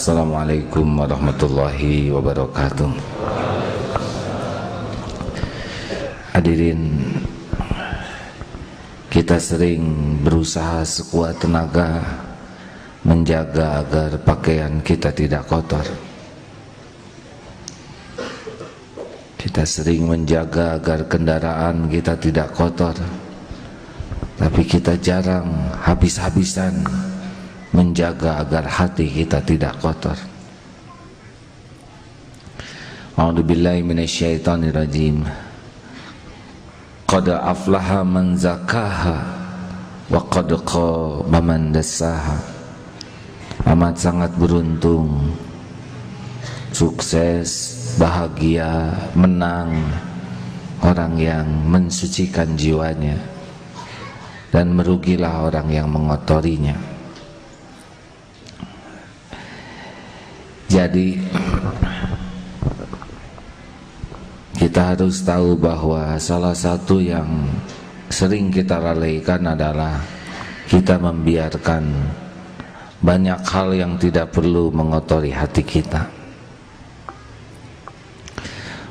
Assalamualaikum warahmatullahi wabarakatuh. Hadirin, kita sering berusaha sekuat tenaga menjaga agar pakaian kita tidak kotor. Kita sering menjaga agar kendaraan kita tidak kotor, tapi kita jarang habis-habisan menjaga agar hati kita tidak kotor. A'udzubillahi minasyaitonirrajim. Qad aflaha man zakaha wa qad khaba man dassaha. Amat sangat beruntung, sukses, bahagia, menang orang yang mensucikan jiwanya, dan merugilah orang yang mengotorinya. Jadi kita harus tahu bahwa salah satu yang sering kita lalaikan adalah kita membiarkan banyak hal yang tidak perlu mengotori hati kita.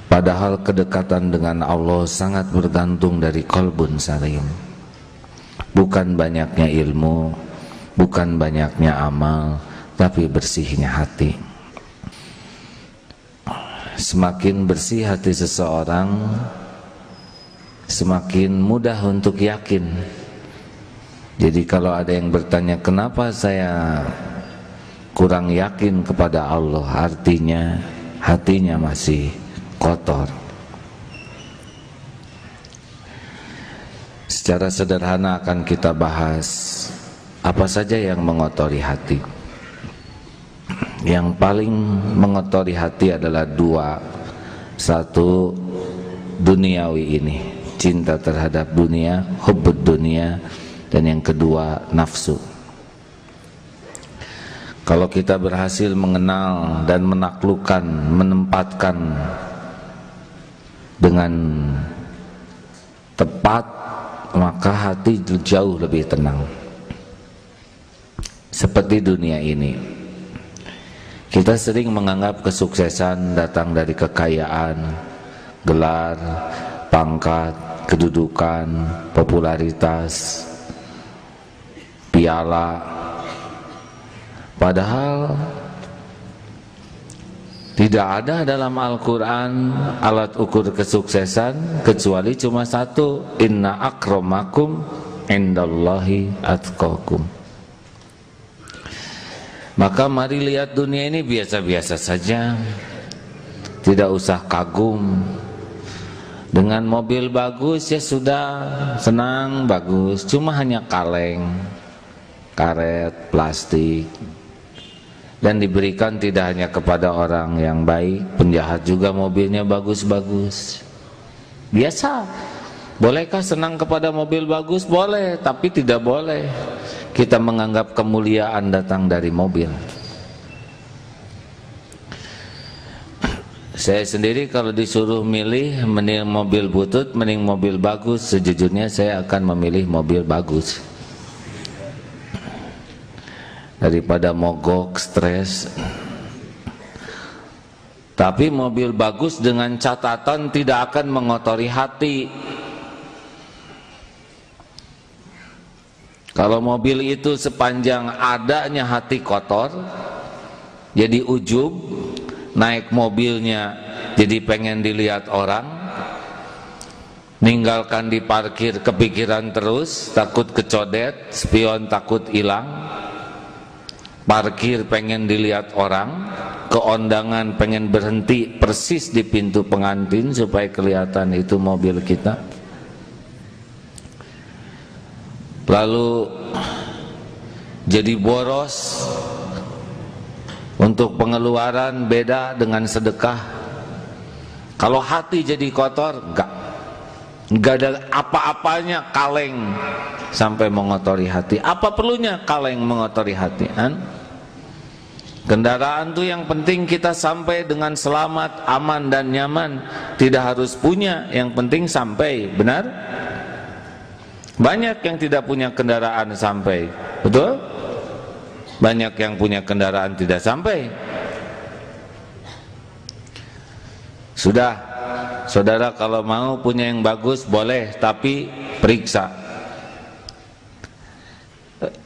Padahal kedekatan dengan Allah sangat bergantung dari qalbun salim. Bukan banyaknya ilmu, bukan banyaknya amal, tapi bersihnya hati. Semakin bersih hati seseorang, semakin mudah untuk yakin. Jadi kalau ada yang bertanya, kenapa saya kurang yakin kepada Allah, artinya hatinya masih kotor. Secara sederhana akan kita bahas apa saja yang mengotori hati. Yang paling mengotori hati adalah dua. Satu, duniawi ini, cinta terhadap dunia, hubbud dunia, dan yang kedua, nafsu. Kalau kita berhasil mengenal dan menaklukkan, menempatkan dengan tepat, maka hati jauh lebih tenang. Seperti dunia ini, kita sering menganggap kesuksesan datang dari kekayaan, gelar, pangkat, kedudukan, popularitas, piala. Padahal tidak ada dalam Al-Quran alat ukur kesuksesan kecuali cuma satu, inna akramakum indallahi atqakum. Maka mari lihat dunia ini biasa-biasa saja, tidak usah kagum. Dengan mobil bagus ya sudah, senang, bagus, cuma hanya kaleng, karet, plastik, dan diberikan tidak hanya kepada orang yang baik, penjahat juga mobilnya bagus-bagus. Biasa. Bolehkah senang kepada mobil bagus? Boleh, tapi tidak boleh kita menganggap kemuliaan datang dari mobil. Saya sendiri kalau disuruh milih, mending mobil butut, mending mobil bagus, sejujurnya saya akan memilih mobil bagus daripada mogok, stres. Tapi mobil bagus dengan catatan tidak akan mengotori hati. Kalau mobil itu sepanjang adanya hati kotor, jadi ujub, naik mobilnya jadi pengen dilihat orang, ninggalkan di parkir kepikiran terus, takut kecodet, spion takut hilang, parkir pengen dilihat orang, keondangan pengen berhenti persis di pintu pengantin supaya kelihatan itu mobil kita. Lalu jadi boros untuk pengeluaran, beda dengan sedekah. Kalau hati jadi kotor, enggak ada apa-apanya kaleng sampai mengotori hati. Apa perlunya kaleng mengotori hati? Kendaraan tuh yang penting kita sampai dengan selamat, aman dan nyaman. Tidak harus punya, yang penting sampai, benar? Banyak yang tidak punya kendaraan sampai, betul? Banyak yang punya kendaraan tidak sampai. Sudah, saudara kalau mau punya yang bagus boleh, tapi periksa.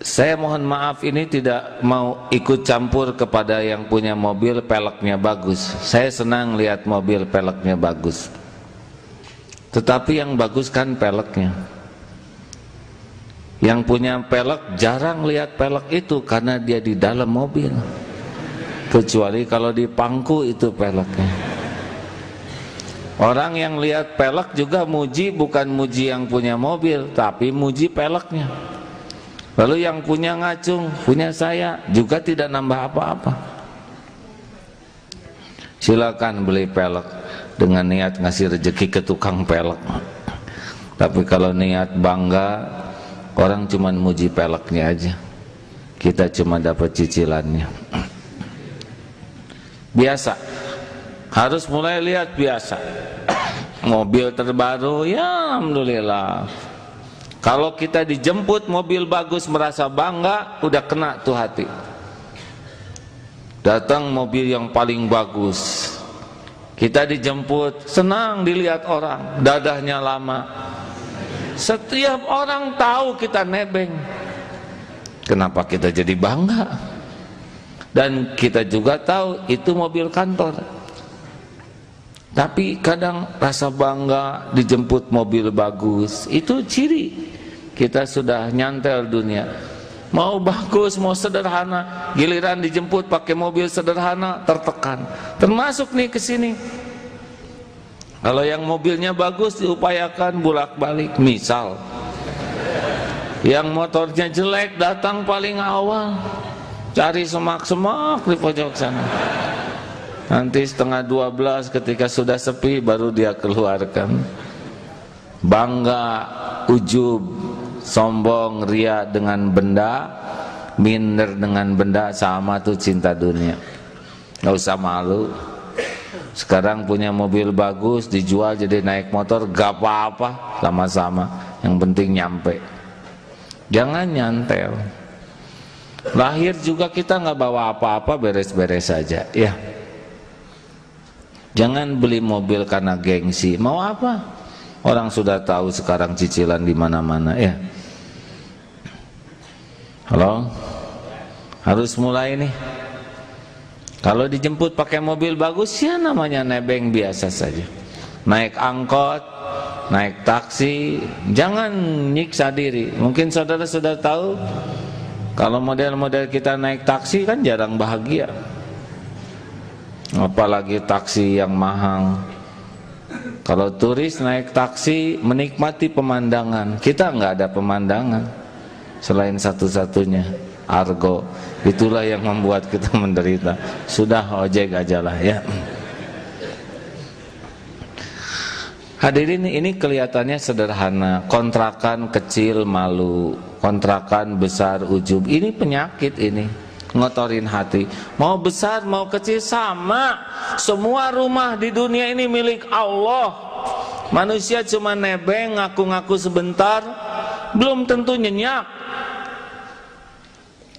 Saya mohon maaf, ini tidak mau ikut campur kepada yang punya mobil peleknya bagus. Saya senang lihat mobil peleknya bagus, tetapi yang bagus kan peleknya. Yang punya pelek jarang lihat pelek itu karena dia di dalam mobil, kecuali kalau di pangku itu peleknya. Orang yang lihat pelek juga muji, bukan muji yang punya mobil, tapi muji peleknya. Lalu yang punya ngacung, punya saya, juga tidak nambah apa-apa. Silakan beli pelek dengan niat ngasih rezeki ke tukang pelek. Tapi kalau niat bangga, orang cuma muji peleknya aja, kita cuma dapat cicilannya. Biasa, harus mulai lihat biasa. Mobil terbaru, ya alhamdulillah. Kalau kita dijemput mobil bagus merasa bangga, udah kena tuh hati. Datang mobil yang paling bagus, kita dijemput, senang dilihat orang, dadahnya lama. Setiap orang tahu kita nebeng. Kenapa kita jadi bangga? Dan kita juga tahu itu mobil kantor. Tapi kadang rasa bangga dijemput mobil bagus, itu ciri kita sudah nyantel dunia. Mau bagus, mau sederhana, giliran dijemput pakai mobil sederhana tertekan. Termasuk nih ke sini. Kalau yang mobilnya bagus diupayakan bolak-balik. Misal yang motornya jelek datang paling awal, cari semak-semak di pojok sana. Nanti setengah 12 ketika sudah sepi baru dia keluarkan. Bangga, ujub, sombong, ria dengan benda, minder dengan benda, sama tuh cinta dunia. Gak usah malu. Sekarang punya mobil bagus dijual jadi naik motor, gak apa-apa, sama-sama. Yang penting nyampe. Jangan nyantel. Lahir juga kita gak bawa apa-apa, beres-beres saja, ya. Jangan beli mobil karena gengsi. Mau apa? Orang sudah tahu sekarang cicilan di mana-mana, ya. Halo? Harus mulai nih. Kalau dijemput pakai mobil bagus, ya namanya nebeng biasa saja. Naik angkot, naik taksi, jangan nyiksa diri. Mungkin saudara sudah tahu, kalau model-model kita naik taksi kan jarang bahagia. Apalagi taksi yang mahal. Kalau turis naik taksi menikmati pemandangan, kita nggak ada pemandangan selain satu-satunya argo. Itulah yang membuat kita menderita. Sudah ojek aja lah, ya. Hadirin, ini kelihatannya sederhana. Kontrakan kecil malu, kontrakan besar ujub. Ini penyakit ini. Ngotorin hati. Mau besar mau kecil sama. Semua rumah di dunia ini milik Allah. Manusia cuma nebeng, ngaku-ngaku sebentar, belum tentu nyenyak.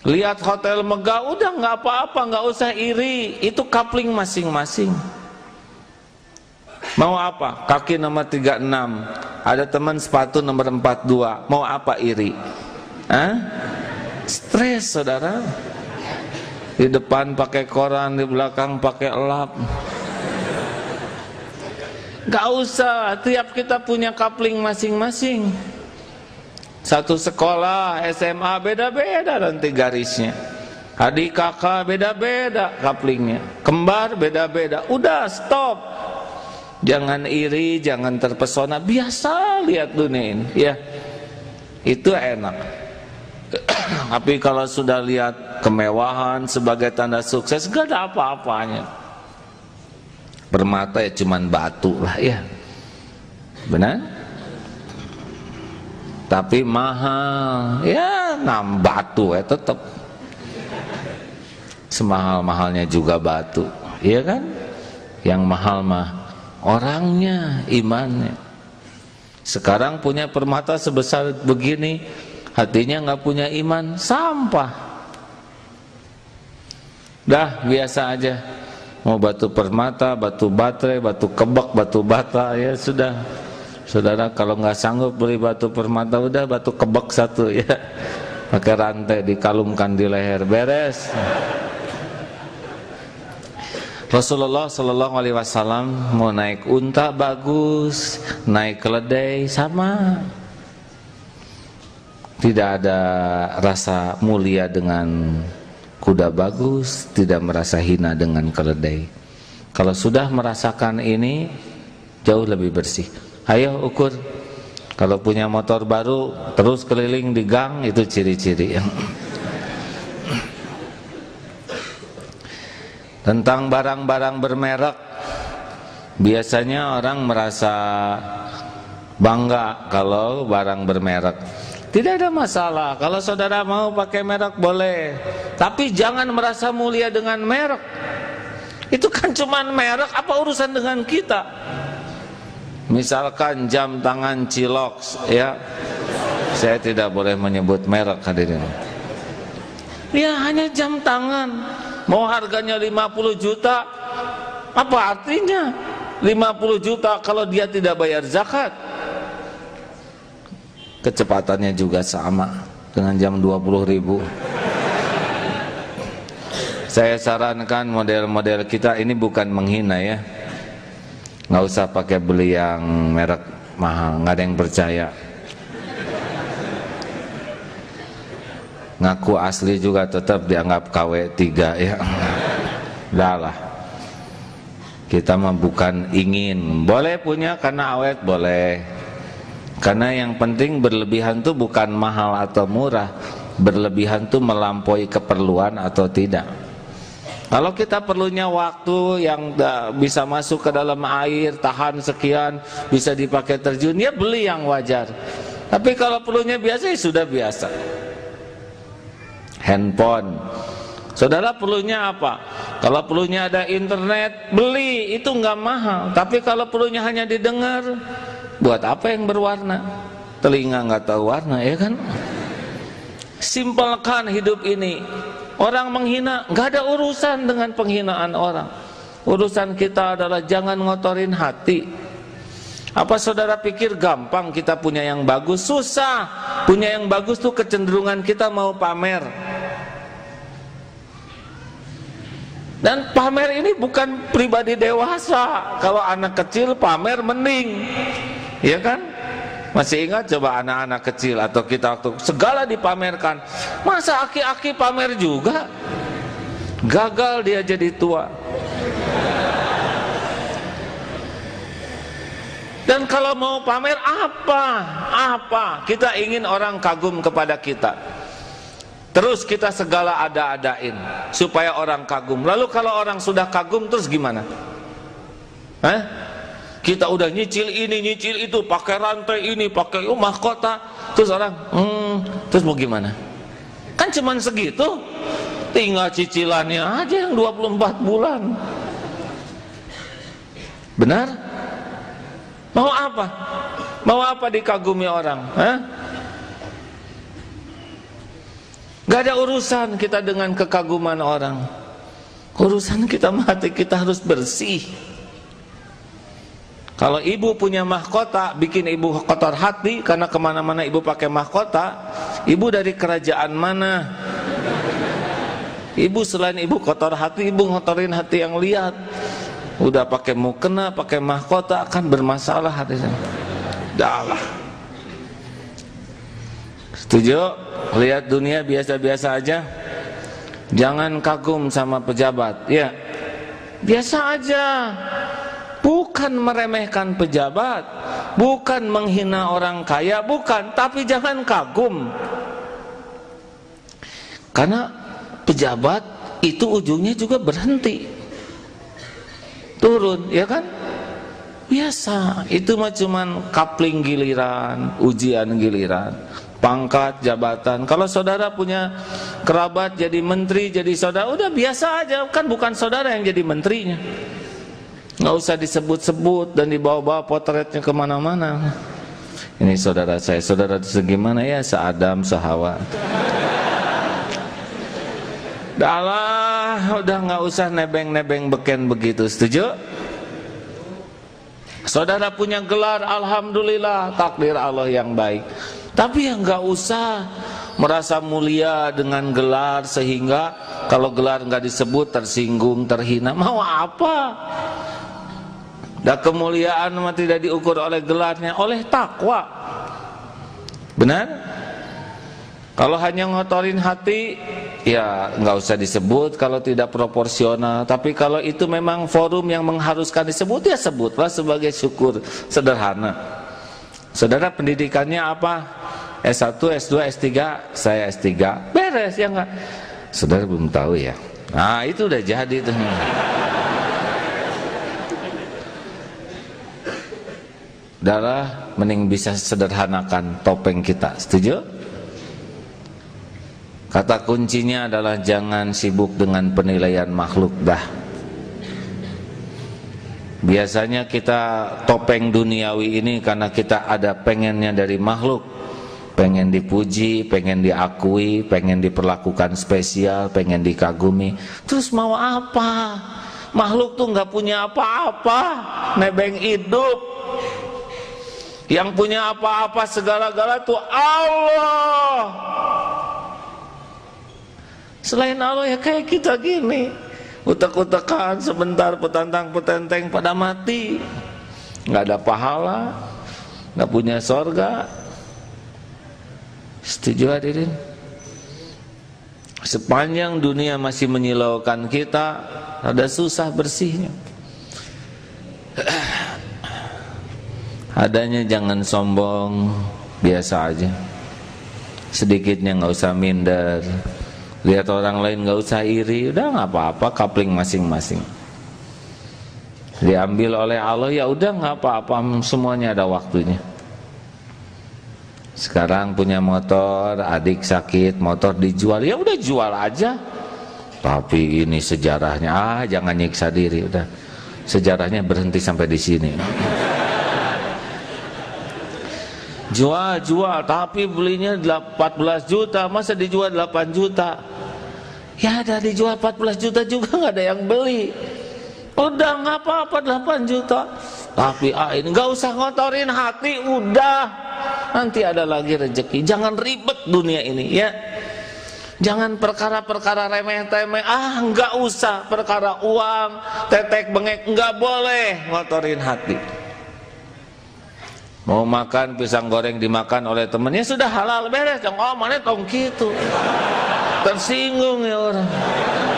Lihat hotel megah, udah nggak apa-apa, nggak usah iri. Itu kapling masing-masing. Mau apa? Kaki nomor 36, ada teman sepatu nomor 42. Mau apa iri? Hah? Stres, saudara. Di depan pakai koran, di belakang pakai elap. Gak usah, tiap kita punya kapling masing-masing. Satu sekolah, SMA beda-beda nanti garisnya. Adik kakak beda-beda kaplingnya. Kembar beda-beda. Udah, stop. Jangan iri, jangan terpesona. Biasa lihat dunia ini, ya. Itu enak. Tapi kalau sudah lihat kemewahan sebagai tanda sukses, gak ada apa-apanya. Permata ya cuman batu lah, ya. Benar? Tapi mahal, ya batu ya tetap. Semahal-mahalnya juga batu, iya kan? Yang mahal mah orangnya, imannya. Sekarang punya permata sebesar begini, hatinya nggak punya iman, sampah. dah biasa aja. Mau batu permata, batu baterai, batu kebak, batu bata, ya sudah. Saudara kalau nggak sanggup beli batu permata, udah batu kebak satu ya, pakai rantai dikalungkan di leher, beres. Rasulullah Shallallahu Alaihi Wasallam mau naik unta bagus, naik keledai sama, tidak ada rasa mulia dengan kuda bagus, tidak merasa hina dengan keledai. Kalau sudah merasakan ini, jauh lebih bersih. Ayo ukur. Kalau punya motor baru terus keliling di gang, itu ciri-ciri. Tentang barang-barang bermerek, biasanya orang merasa bangga kalau barang bermerek. Tidak ada masalah, kalau saudara mau pakai merek boleh, tapi jangan merasa mulia dengan merek. Itu kan cuman merek, apa urusan dengan kita? Misalkan jam tangan Cilox, ya, saya tidak boleh menyebut merek hadirin. Ya hanya jam tangan, mau harganya 50 juta, apa artinya 50 juta kalau dia tidak bayar zakat? Kecepatannya juga sama dengan jam 20.000. Saya sarankan model-model kita ini bukan menghina ya, nggak usah pakai beli yang merek mahal, nggak ada yang percaya. Ngaku asli juga tetap dianggap KW3 ya. Dah lah, kita mah bukan ingin, boleh punya karena awet boleh. Karena yang penting berlebihan itu bukan mahal atau murah, berlebihan itu melampaui keperluan atau tidak. Kalau kita perlunya waktu yang bisa masuk ke dalam air, tahan sekian, bisa dipakai terjun, ya beli yang wajar. Tapi kalau perlunya biasa, ya sudah biasa. Handphone, saudara perlunya apa? Kalau perlunya ada internet, beli, itu nggak mahal. Tapi kalau perlunya hanya didengar, buat apa yang berwarna? Telinga nggak tahu warna, ya kan? Simpelkan hidup ini. Orang menghina, nggak ada urusan dengan penghinaan orang. Urusan kita adalah jangan ngotorin hati. Apa saudara pikir gampang kita punya yang bagus? Susah. Punya yang bagus tuh kecenderungan kita mau pamer. Dan pamer ini bukan pribadi dewasa. Kalau anak kecil pamer mending, ya kan? Masih ingat coba anak-anak kecil atau kita waktu segala dipamerkan. Masa aki-aki pamer juga? Gagal dia jadi tua. Dan kalau mau pamer apa? Kita ingin orang kagum kepada kita. Terus kita segala ada-adain supaya orang kagum. Lalu kalau orang sudah kagum terus gimana? Kita udah nyicil ini, nyicil itu, pakai rantai ini, pakai mahkota, terus orang, terus mau gimana? Kan cuman segitu, tinggal cicilannya aja yang 24 bulan. Benar? Mau apa? Mau apa dikagumi orang? Gak ada urusan kita dengan kekaguman orang. Urusan kita mati, kita harus bersih. Kalau ibu punya mahkota, bikin ibu kotor hati karena kemana-mana ibu pakai mahkota. Ibu dari kerajaan mana? Ibu selain ibu kotor hati, ibu ngotorin hati yang lihat. Udah pakai mukena, pakai mahkota akan bermasalah hatinya. Dalah. Setuju? Lihat dunia biasa-biasa aja. Jangan kagum sama pejabat. Ya, biasa aja. Bukan meremehkan pejabat, bukan menghina orang kaya, bukan, tapi jangan kagum. Karena pejabat itu ujungnya juga berhenti, turun, ya kan? Biasa, itu mah cuman kapling giliran, ujian giliran, pangkat, jabatan. Kalau saudara punya kerabat jadi menteri, jadi saudara, udah biasa aja, kan bukan saudara yang jadi menterinya. Nggak usah disebut-sebut dan dibawa-bawa potretnya kemana-mana. Ini saudara saya, saudara segimana ya, se-Adam, se-Hawa. Udah nggak usah nebeng-nebeng beken begitu, setuju? Saudara punya gelar, alhamdulillah, takdir Allah yang baik. Tapi yang nggak usah merasa mulia dengan gelar sehingga kalau gelar nggak disebut tersinggung, terhina. Mau apa? Dan kemuliaan tidak diukur oleh gelarnya, oleh takwa. Benar? Kalau hanya ngotorin hati, ya nggak usah disebut kalau tidak proporsional. Tapi kalau itu memang forum yang mengharuskan disebut, ya sebutlah sebagai syukur sederhana. Saudara pendidikannya apa? S1, S2, S3, saya S3. Beres ya enggak? Saudara belum tahu ya? Nah itu udah jadi tuh. Darah mending bisa sederhanakan topeng kita, setuju? Kata kuncinya adalah jangan sibuk dengan penilaian makhluk dah. Biasanya kita topeng duniawi ini karena kita ada pengennya dari makhluk. Pengen dipuji, pengen diakui, pengen diperlakukan spesial, pengen dikagumi. Terus mau apa? Makhluk tuh nggak punya apa-apa, nebeng hidup. Yang punya apa-apa segala-gala tuh Allah. Selain Allah ya kayak kita gini, utek-utekan sebentar, petantang-petenteng pada mati, nggak ada pahala, nggak punya sorga. Setuju hadirin? Sepanjang dunia masih menyilaukan kita, ada susah bersihnya. Adanya jangan sombong, biasa aja. Sedikitnya nggak usah minder. Lihat orang lain nggak usah iri, udah nggak apa-apa, kapling masing-masing. Diambil oleh Allah ya udah nggak apa-apa, semuanya ada waktunya. Sekarang punya motor, adik sakit, motor dijual, ya udah jual aja. Tapi ini sejarahnya, jangan nyiksa diri, udah. Sejarahnya berhenti sampai di sini. Jual, tapi belinya 14 juta, masa dijual 8 juta? Ya ada dijual 14 juta juga nggak ada yang beli. Udah nggak apa-apa 8 juta. Tapi ini nggak usah ngotorin hati, udah. Nanti ada lagi rezeki. Jangan ribet dunia ini ya. Jangan perkara-perkara remeh-temeh. Nggak usah perkara uang, tetek bengek, nggak boleh ngotorin hati. Mau makan pisang goreng dimakan oleh temennya sudah halal, beres. Yang mana tong gitu. Tersinggung ya orang.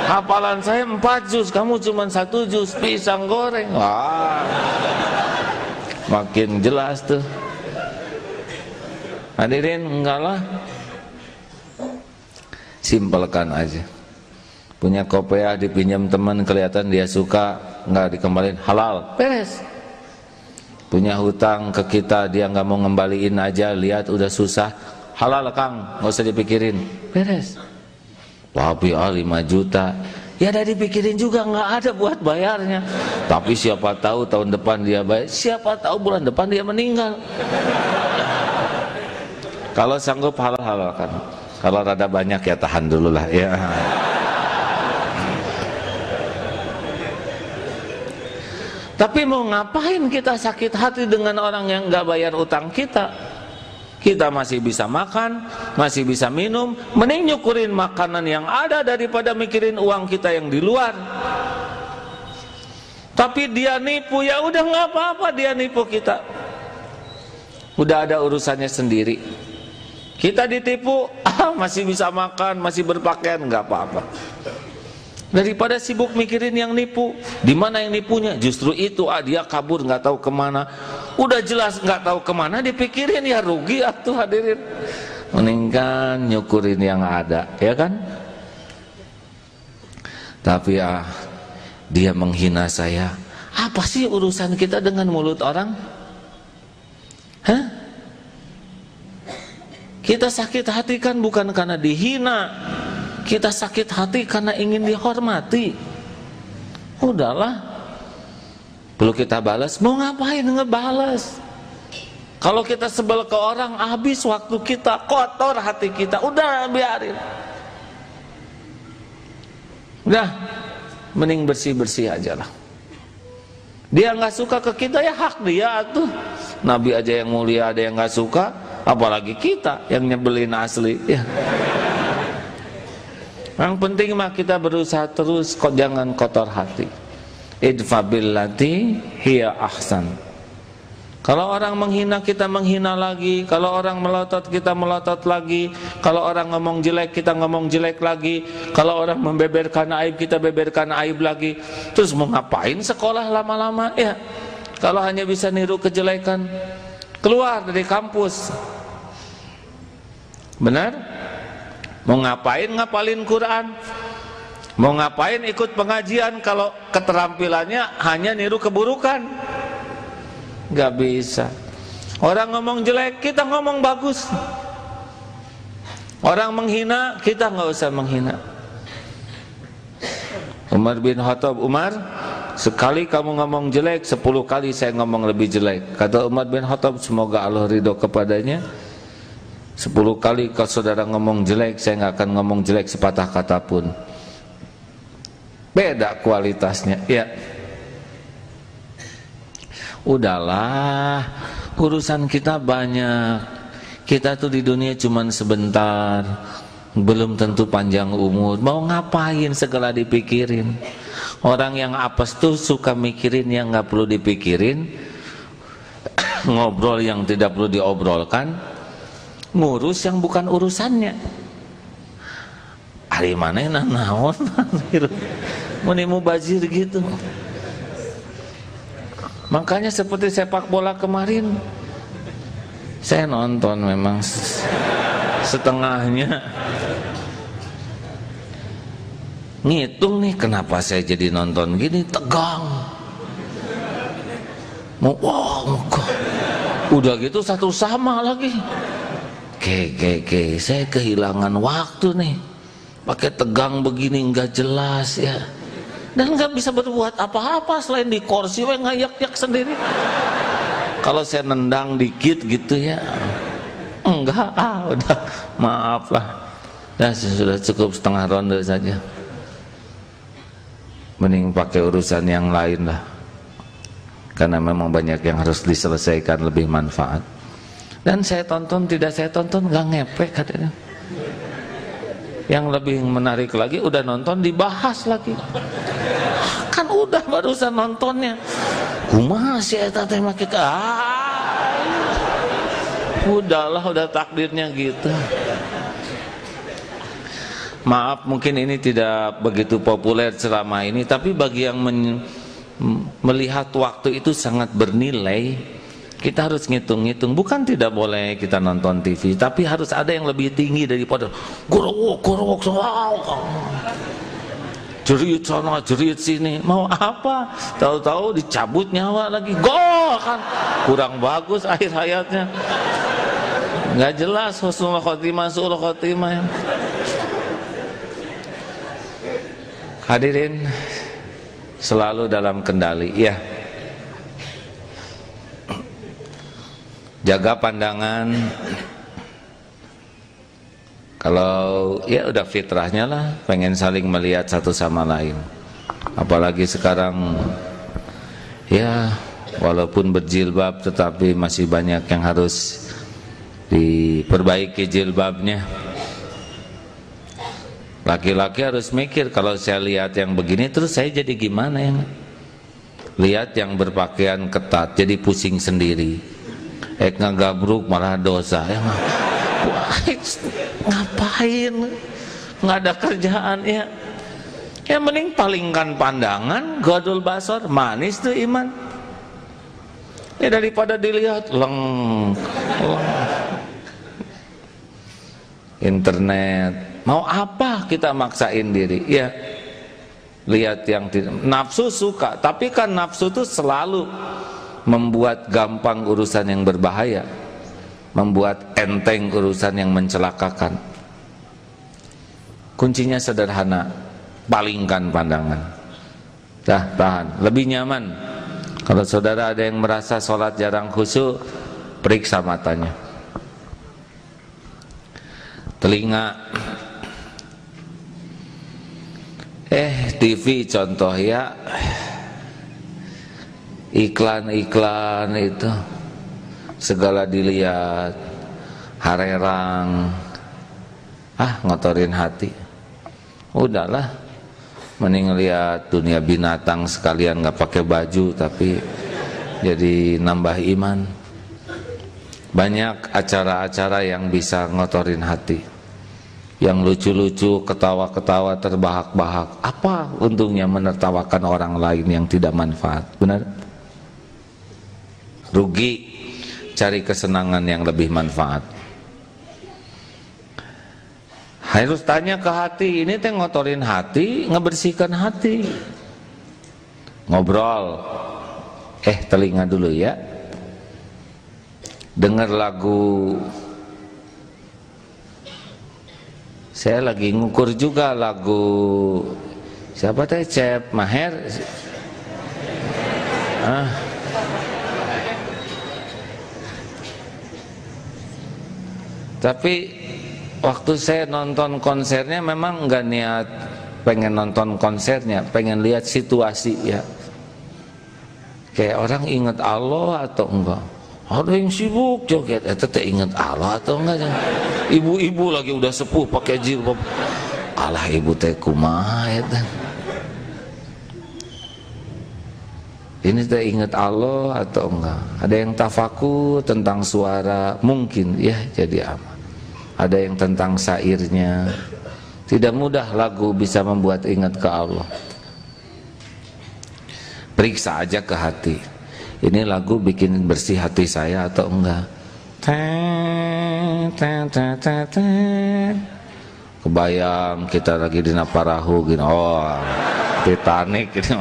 Hafalan saya 4 juz, kamu cuma 1 juz pisang goreng. Wah, makin jelas tuh. Hadirin, enggak lah. Simpelkan aja. Punya kopiah dipinjam teman, kelihatan dia suka, enggak dikembaliin, halal, beres. Punya hutang ke kita, dia nggak mau ngembaliin aja, lihat udah susah, halal Kang, nggak usah dipikirin, beres. Tapi 5 juta, ya udah dipikirin juga, nggak ada buat bayarnya. Tapi siapa tahu tahun depan dia bayar, siapa tahu bulan depan dia meninggal. Kalau sanggup halal-halalkan, kalau rada banyak ya tahan dulu lah ya. Tapi mau ngapain kita sakit hati dengan orang yang nggak bayar utang kita? Kita masih bisa makan, masih bisa minum, mending nyukurin makanan yang ada daripada mikirin uang kita yang di luar. Tapi dia nipu, ya udah nggak apa-apa dia nipu kita. Udah ada urusannya sendiri. Kita ditipu, masih bisa makan, masih berpakaian, nggak apa-apa. Daripada sibuk mikirin yang nipu, di mana yang nipunya? Justru itu, dia kabur nggak tahu kemana. Udah jelas nggak tahu kemana, dipikirin ya rugi atuh hadirin. Mendingan nyukurin yang ada, ya kan? Tapi dia menghina saya. Apa sih urusan kita dengan mulut orang? Hah? Kita sakit hati kan bukan karena dihina. Kita sakit hati karena ingin dihormati. Udahlah, perlu kita balas, mau ngapain ngebalas? Kalau kita sebel ke orang, habis waktu kita, kotor hati kita, udah biarin. Udah, mending bersih-bersih aja lah. Dia nggak suka ke kita, ya hak dia tuh. Nabi aja yang mulia ada yang nggak suka, apalagi kita yang nyebelin asli ya. Yang penting mah kita berusaha terus, kok jangan kotor hati. Idfa billati hiya ahsan. Kalau orang menghina kita menghina lagi, kalau orang melotot kita melotot lagi, kalau orang ngomong jelek kita ngomong jelek lagi, kalau orang membeberkan aib kita beberkan aib lagi. Terus mau ngapain sekolah lama-lama ya? Kalau hanya bisa niru kejelekan, keluar dari kampus. Benar? Mau ngapain ngapalin Quran? Mau ngapain ikut pengajian kalau keterampilannya hanya niru keburukan? Gak bisa. Orang ngomong jelek, kita ngomong bagus. Orang menghina, kita gak usah menghina. Umar bin Khattab, Umar, sekali kamu ngomong jelek, 10 kali saya ngomong lebih jelek. Kata Umar bin Khattab, semoga Allah ridho kepadanya, 10 kali kalau saudara ngomong jelek, saya gak akan ngomong jelek sepatah kata pun. Beda kualitasnya, ya. Udahlah, urusan kita banyak. Kita tuh di dunia cuman sebentar, belum tentu panjang umur. Mau ngapain segala dipikirin? Orang yang apes tuh suka mikirin yang nggak perlu dipikirin, ngobrol yang tidak perlu diobrolkan, ngurus yang bukan urusannya. Hari mana naon? Muni mubazir gitu. Makanya seperti sepak bola kemarin, saya nonton memang setengahnya. Ngitung nih kenapa saya jadi nonton gini, tegang. Udah gitu satu sama lagi. Saya kehilangan waktu nih. Pakai tegang begini nggak jelas ya. Dan nggak bisa berbuat apa-apa selain di kursi ngayak-yak sendiri. Kalau saya nendang dikit gitu ya, enggak, udah maaf lah. Ya sudah cukup setengah ronde saja. Mending pakai urusan yang lain lah. Karena memang banyak yang harus diselesaikan, lebih manfaat. Dan saya tonton, tidak saya tonton, nggak ngepek katanya. Yang lebih menarik lagi, udah nonton dibahas lagi. Kan udah barusan nontonnya. Kumaha sih eta teh mah kita. Udahlah, udah takdirnya gitu. Maaf mungkin ini tidak begitu populer ceramah ini, tapi bagi yang melihat waktu itu sangat bernilai. Kita harus ngitung-ngitung. Bukan tidak boleh kita nonton TV, tapi harus ada yang lebih tinggi daripada gorowok jerit sana jerit sini. Mau apa? Tahu-tahu dicabut nyawa lagi. Gol kan kurang bagus akhir hayatnya, nggak jelas. Husnul khotimah, su'ul khotimah. Hadirin selalu dalam kendali ya. Jaga pandangan. Kalau ya udah fitrahnya lah, pengen saling melihat satu sama lain. Apalagi sekarang ya walaupun berjilbab tetapi masih banyak yang harus diperbaiki jilbabnya. Laki-laki harus mikir, kalau saya lihat yang begini terus saya jadi gimana ya? Lihat yang berpakaian ketat jadi pusing sendiri. Ngagabruk malah dosa ya. Ngapain? Nggak ada kerjaan ya. Ya mending palingkan pandangan, godul basor, manis tuh iman. Ya daripada dilihat leng. Internet, mau apa kita maksain diri? Ya lihat yang tidak. Nafsu suka, tapi kan nafsu tuh selalu membuat gampang urusan yang berbahaya, membuat enteng urusan yang mencelakakan. Kuncinya sederhana, palingkan pandangan. Tahan, lebih nyaman. Kalau saudara ada yang merasa sholat jarang khusyuk, periksa matanya. Telinga, TV contoh ya, iklan-iklan itu segala dilihat, harerang, ngotorin hati. Udahlah, mending lihat dunia binatang sekalian, nggak pakai baju tapi jadi nambah iman. Banyak acara-acara yang bisa ngotorin hati, yang lucu-lucu, ketawa-ketawa, terbahak-bahak. Apa untungnya menertawakan orang lain yang tidak manfaat? Benar? Rugi. Cari kesenangan yang lebih manfaat. Harus tanya ke hati. Ini teh ngotorin hati, ngebersihkan hati. Ngobrol. Telinga dulu ya. Dengar lagu. Saya lagi ngukur juga lagu siapa teh, Cep Maher. Tapi waktu saya nonton konsernya memang nggak niat pengen nonton konsernya, pengen lihat situasi ya. Kayak orang ingat Allah atau enggak? Ada yang sibuk joget, teh ingat Allah atau enggak? Ibu-ibu lagi udah sepuh pakai jilbab. Alah ibu teh kumaha eta. Ini teh ingat Allah atau enggak? Ada yang tafakur tentang suara, mungkin ya jadi aman. Ada yang tentang syairnya. Tidak mudah lagu bisa membuat ingat ke Allah. Periksa aja ke hati. Ini lagu bikin bersih hati saya atau enggak? Kebayang kita lagi di perahu gini, Titanic ini,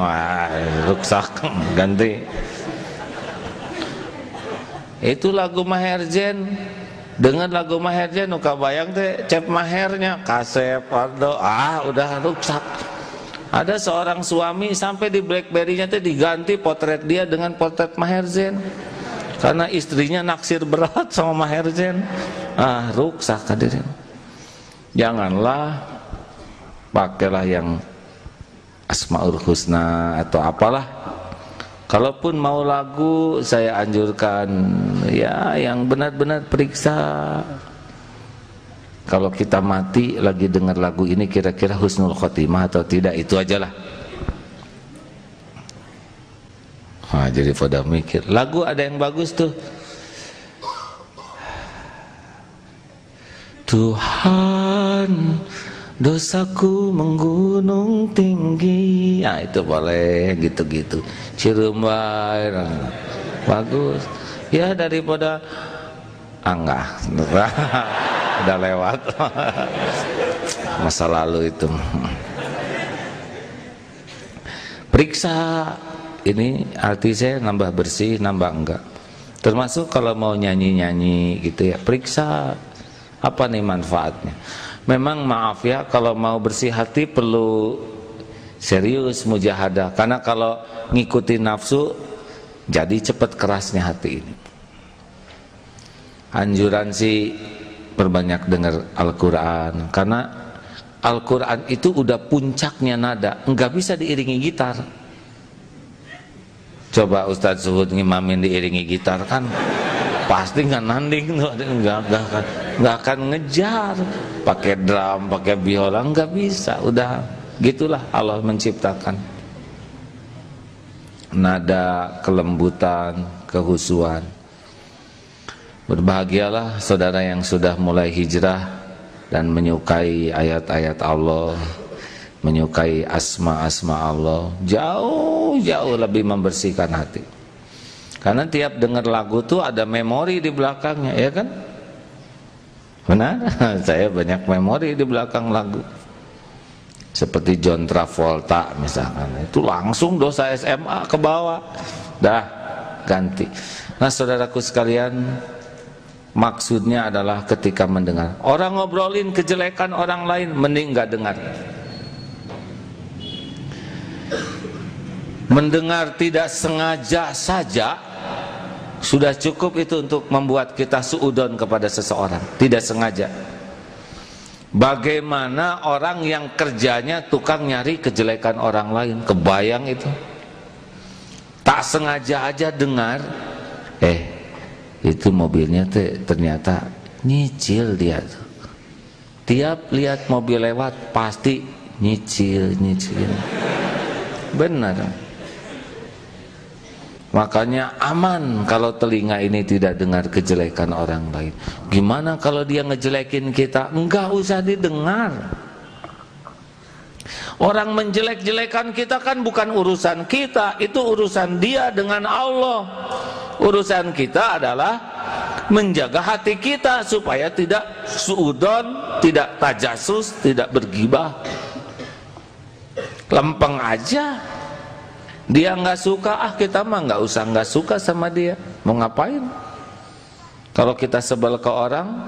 rusak, ganti. Itu lagu Maher Zain. Dengan lagu Maher Zain nuka bayang teh Cep Mahernya kasep udah rusak. Ada seorang suami sampai di BlackBerry-nya teh diganti potret dia dengan potret Maher Zain karena istrinya naksir berat sama Maher Zain. Rusak hadirin. Janganlah pakailah yang Asmaul Husna atau apalah. Kalaupun mau lagu, saya anjurkan ya yang benar-benar periksa. Kalau kita mati lagi dengar lagu ini, kira-kira husnul khotimah atau tidak, itu ajalah. Jadi pada mikir, lagu ada yang bagus tuh. Tuhan, dosaku menggunung tinggi. Itu boleh gitu-gitu. Cirembai, bagus. Ya daripada enggak, udah lewat masa lalu itu. Periksa ini arti saya nambah bersih, nambah enggak. Termasuk kalau mau nyanyi-nyanyi gitu ya, periksa apa nih manfaatnya. Memang maaf ya, kalau mau bersih hati perlu serius mujahadah, karena kalau ngikutin nafsu jadi cepat kerasnya hati ini. Anjuran sih perbanyak dengar Al-Quran, karena Al-Quran itu udah puncaknya nada, nggak bisa diiringi gitar. Coba Ustadz Zuhud ngimamin diiringi gitar kan pasti nggak nanding tuh, nggak akan ngejar. Pakai drum, pakai biola nggak bisa. Udah gitulah Allah menciptakan nada, kelembutan, kehusuan. Berbahagialah saudara yang sudah mulai hijrah dan menyukai ayat-ayat Allah, menyukai asma-asma Allah, jauh lebih membersihkan hati. Karena tiap dengar lagu tuh ada memori di belakangnya, ya kan? Benar? Saya banyak memori di belakang lagu. Seperti John Travolta misalkan, itu langsung dosa SMA ke bawah, dah ganti. Nah saudaraku sekalian, maksudnya adalah ketika mendengar orang ngobrolin kejelekan orang lain, mending gak dengar. Mendengar tidak sengaja saja sudah cukup itu untuk membuat kita suudon kepada seseorang, tidak sengaja. Bagaimana orang yang kerjanya tukang nyari kejelekan orang lain, kebayang itu? Tak sengaja aja dengar, itu mobilnya ternyata nyicil dia tuh. Tiap lihat mobil lewat pasti nyicil. Benar. Makanya aman kalau telinga ini tidak dengar kejelekan orang lain. Gimana kalau dia ngejelekin kita? Enggak usah didengar. Orang menjelek-jelekan kita kan bukan urusan kita, itu urusan dia dengan Allah. Urusan kita adalah menjaga hati kita supaya tidak suudon, tidak tajasus, tidak bergibah. Lempeng aja. Dia nggak suka, kita mah nggak suka sama dia. Mau ngapain? Kalau kita sebel ke orang,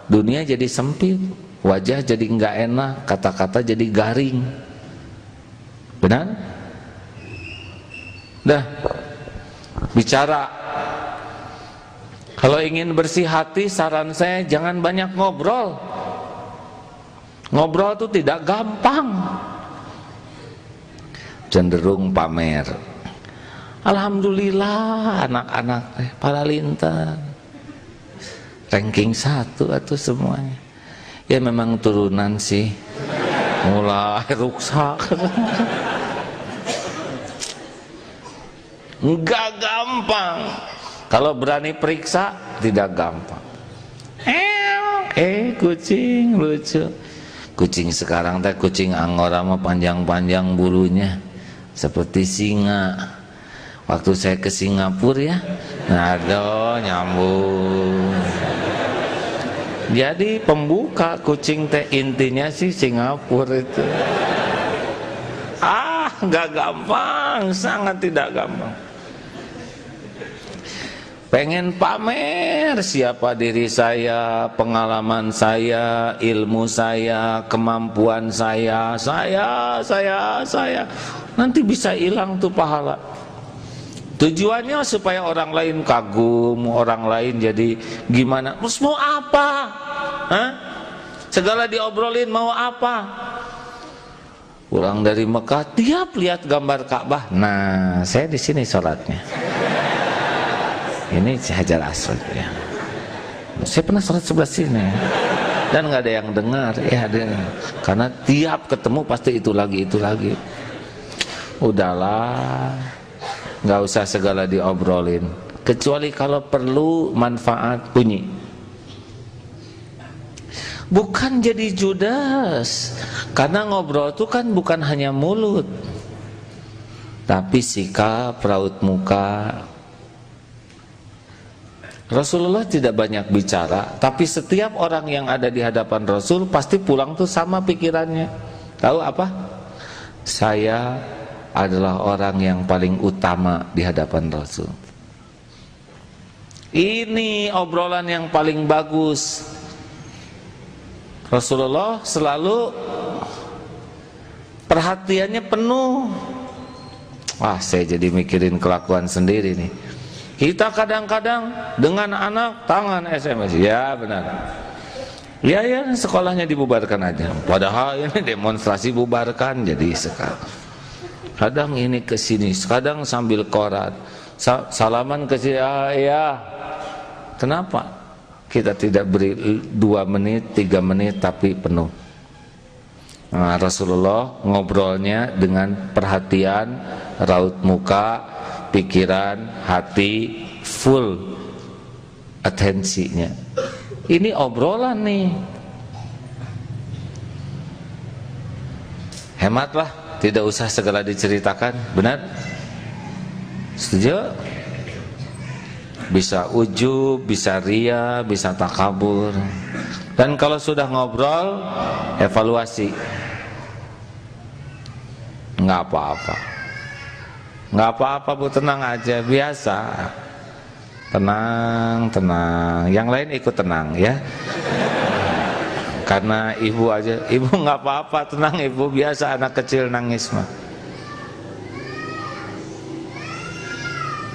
dunia jadi sempit, wajah jadi nggak enak, kata-kata jadi garing. Benar? Dah, bicara. Kalau ingin bersih hati, saran saya jangan banyak ngobrol. Ngobrol itu tidak gampang. Cenderung pamer. Alhamdulillah anak-anak para lintar ranking 1 atau semuanya. Ya memang turunan sih, mulai rusak. Enggak gampang. Kalau berani periksa tidak gampang. Kucing lucu. Kucing sekarang teh kucing Angora mah panjang-panjang bulunya seperti singa. Waktu saya ke Singapura ya, aduh nyambung. Jadi pembuka kucing teh intinya sih Singapura itu. Nggak gampang, sangat tidak gampang. Pengen pamer siapa diri saya, pengalaman saya, ilmu saya, kemampuan saya. Nanti bisa hilang tuh pahala. Tujuannya supaya orang lain kagum, orang lain jadi gimana? Terus mau apa? Segala diobrolin mau apa? Pulang dari Mekah, tiap lihat gambar Ka'bah. Nah, saya di sini sholatnya. Ini Hajar Aswad ya. Saya pernah sholat sebelah sini dan nggak ada yang dengar ya, karena tiap ketemu pasti itu lagi. Udahlah, nggak usah segala diobrolin, kecuali kalau perlu manfaat bunyi. Bukan jadi judes, karena ngobrol itu kan bukan hanya mulut, tapi sikap, raut muka. Rasulullah tidak banyak bicara, tapi setiap orang yang ada di hadapan Rasul pasti pulang tuh sama pikirannya. Tahu apa? Saya adalah orang yang paling utama di hadapan Rasul. Ini obrolan yang paling bagus. Rasulullah selalu perhatiannya penuh. Wah, saya jadi mikirin kelakuan sendiri nih. Kita kadang-kadang dengan anak tangan SMS, ya benar. Ya sekolahnya dibubarkan aja. Padahal ini demonstrasi bubarkan, jadi sekarang. Kadang ini ke sini, kadang sambil koran, salaman ke sini. Ya, kenapa kita tidak beri 2 menit, 3 menit tapi penuh? Nah, Rasulullah ngobrolnya dengan perhatian, raut muka, pikiran, hati, full atensinya. Ini obrolan nih. Hematlah, tidak usah segala diceritakan. Benar? Setuju? Bisa ujub, bisa ria, bisa takabur. Dan kalau sudah ngobrol, evaluasi. Nggak apa-apa. Nggak apa-apa Bu, tenang aja, biasa. Tenang. Yang lain ikut tenang ya. Karena ibu aja, ibu nggak apa-apa, tenang ibu, biasa anak kecil nangis mah.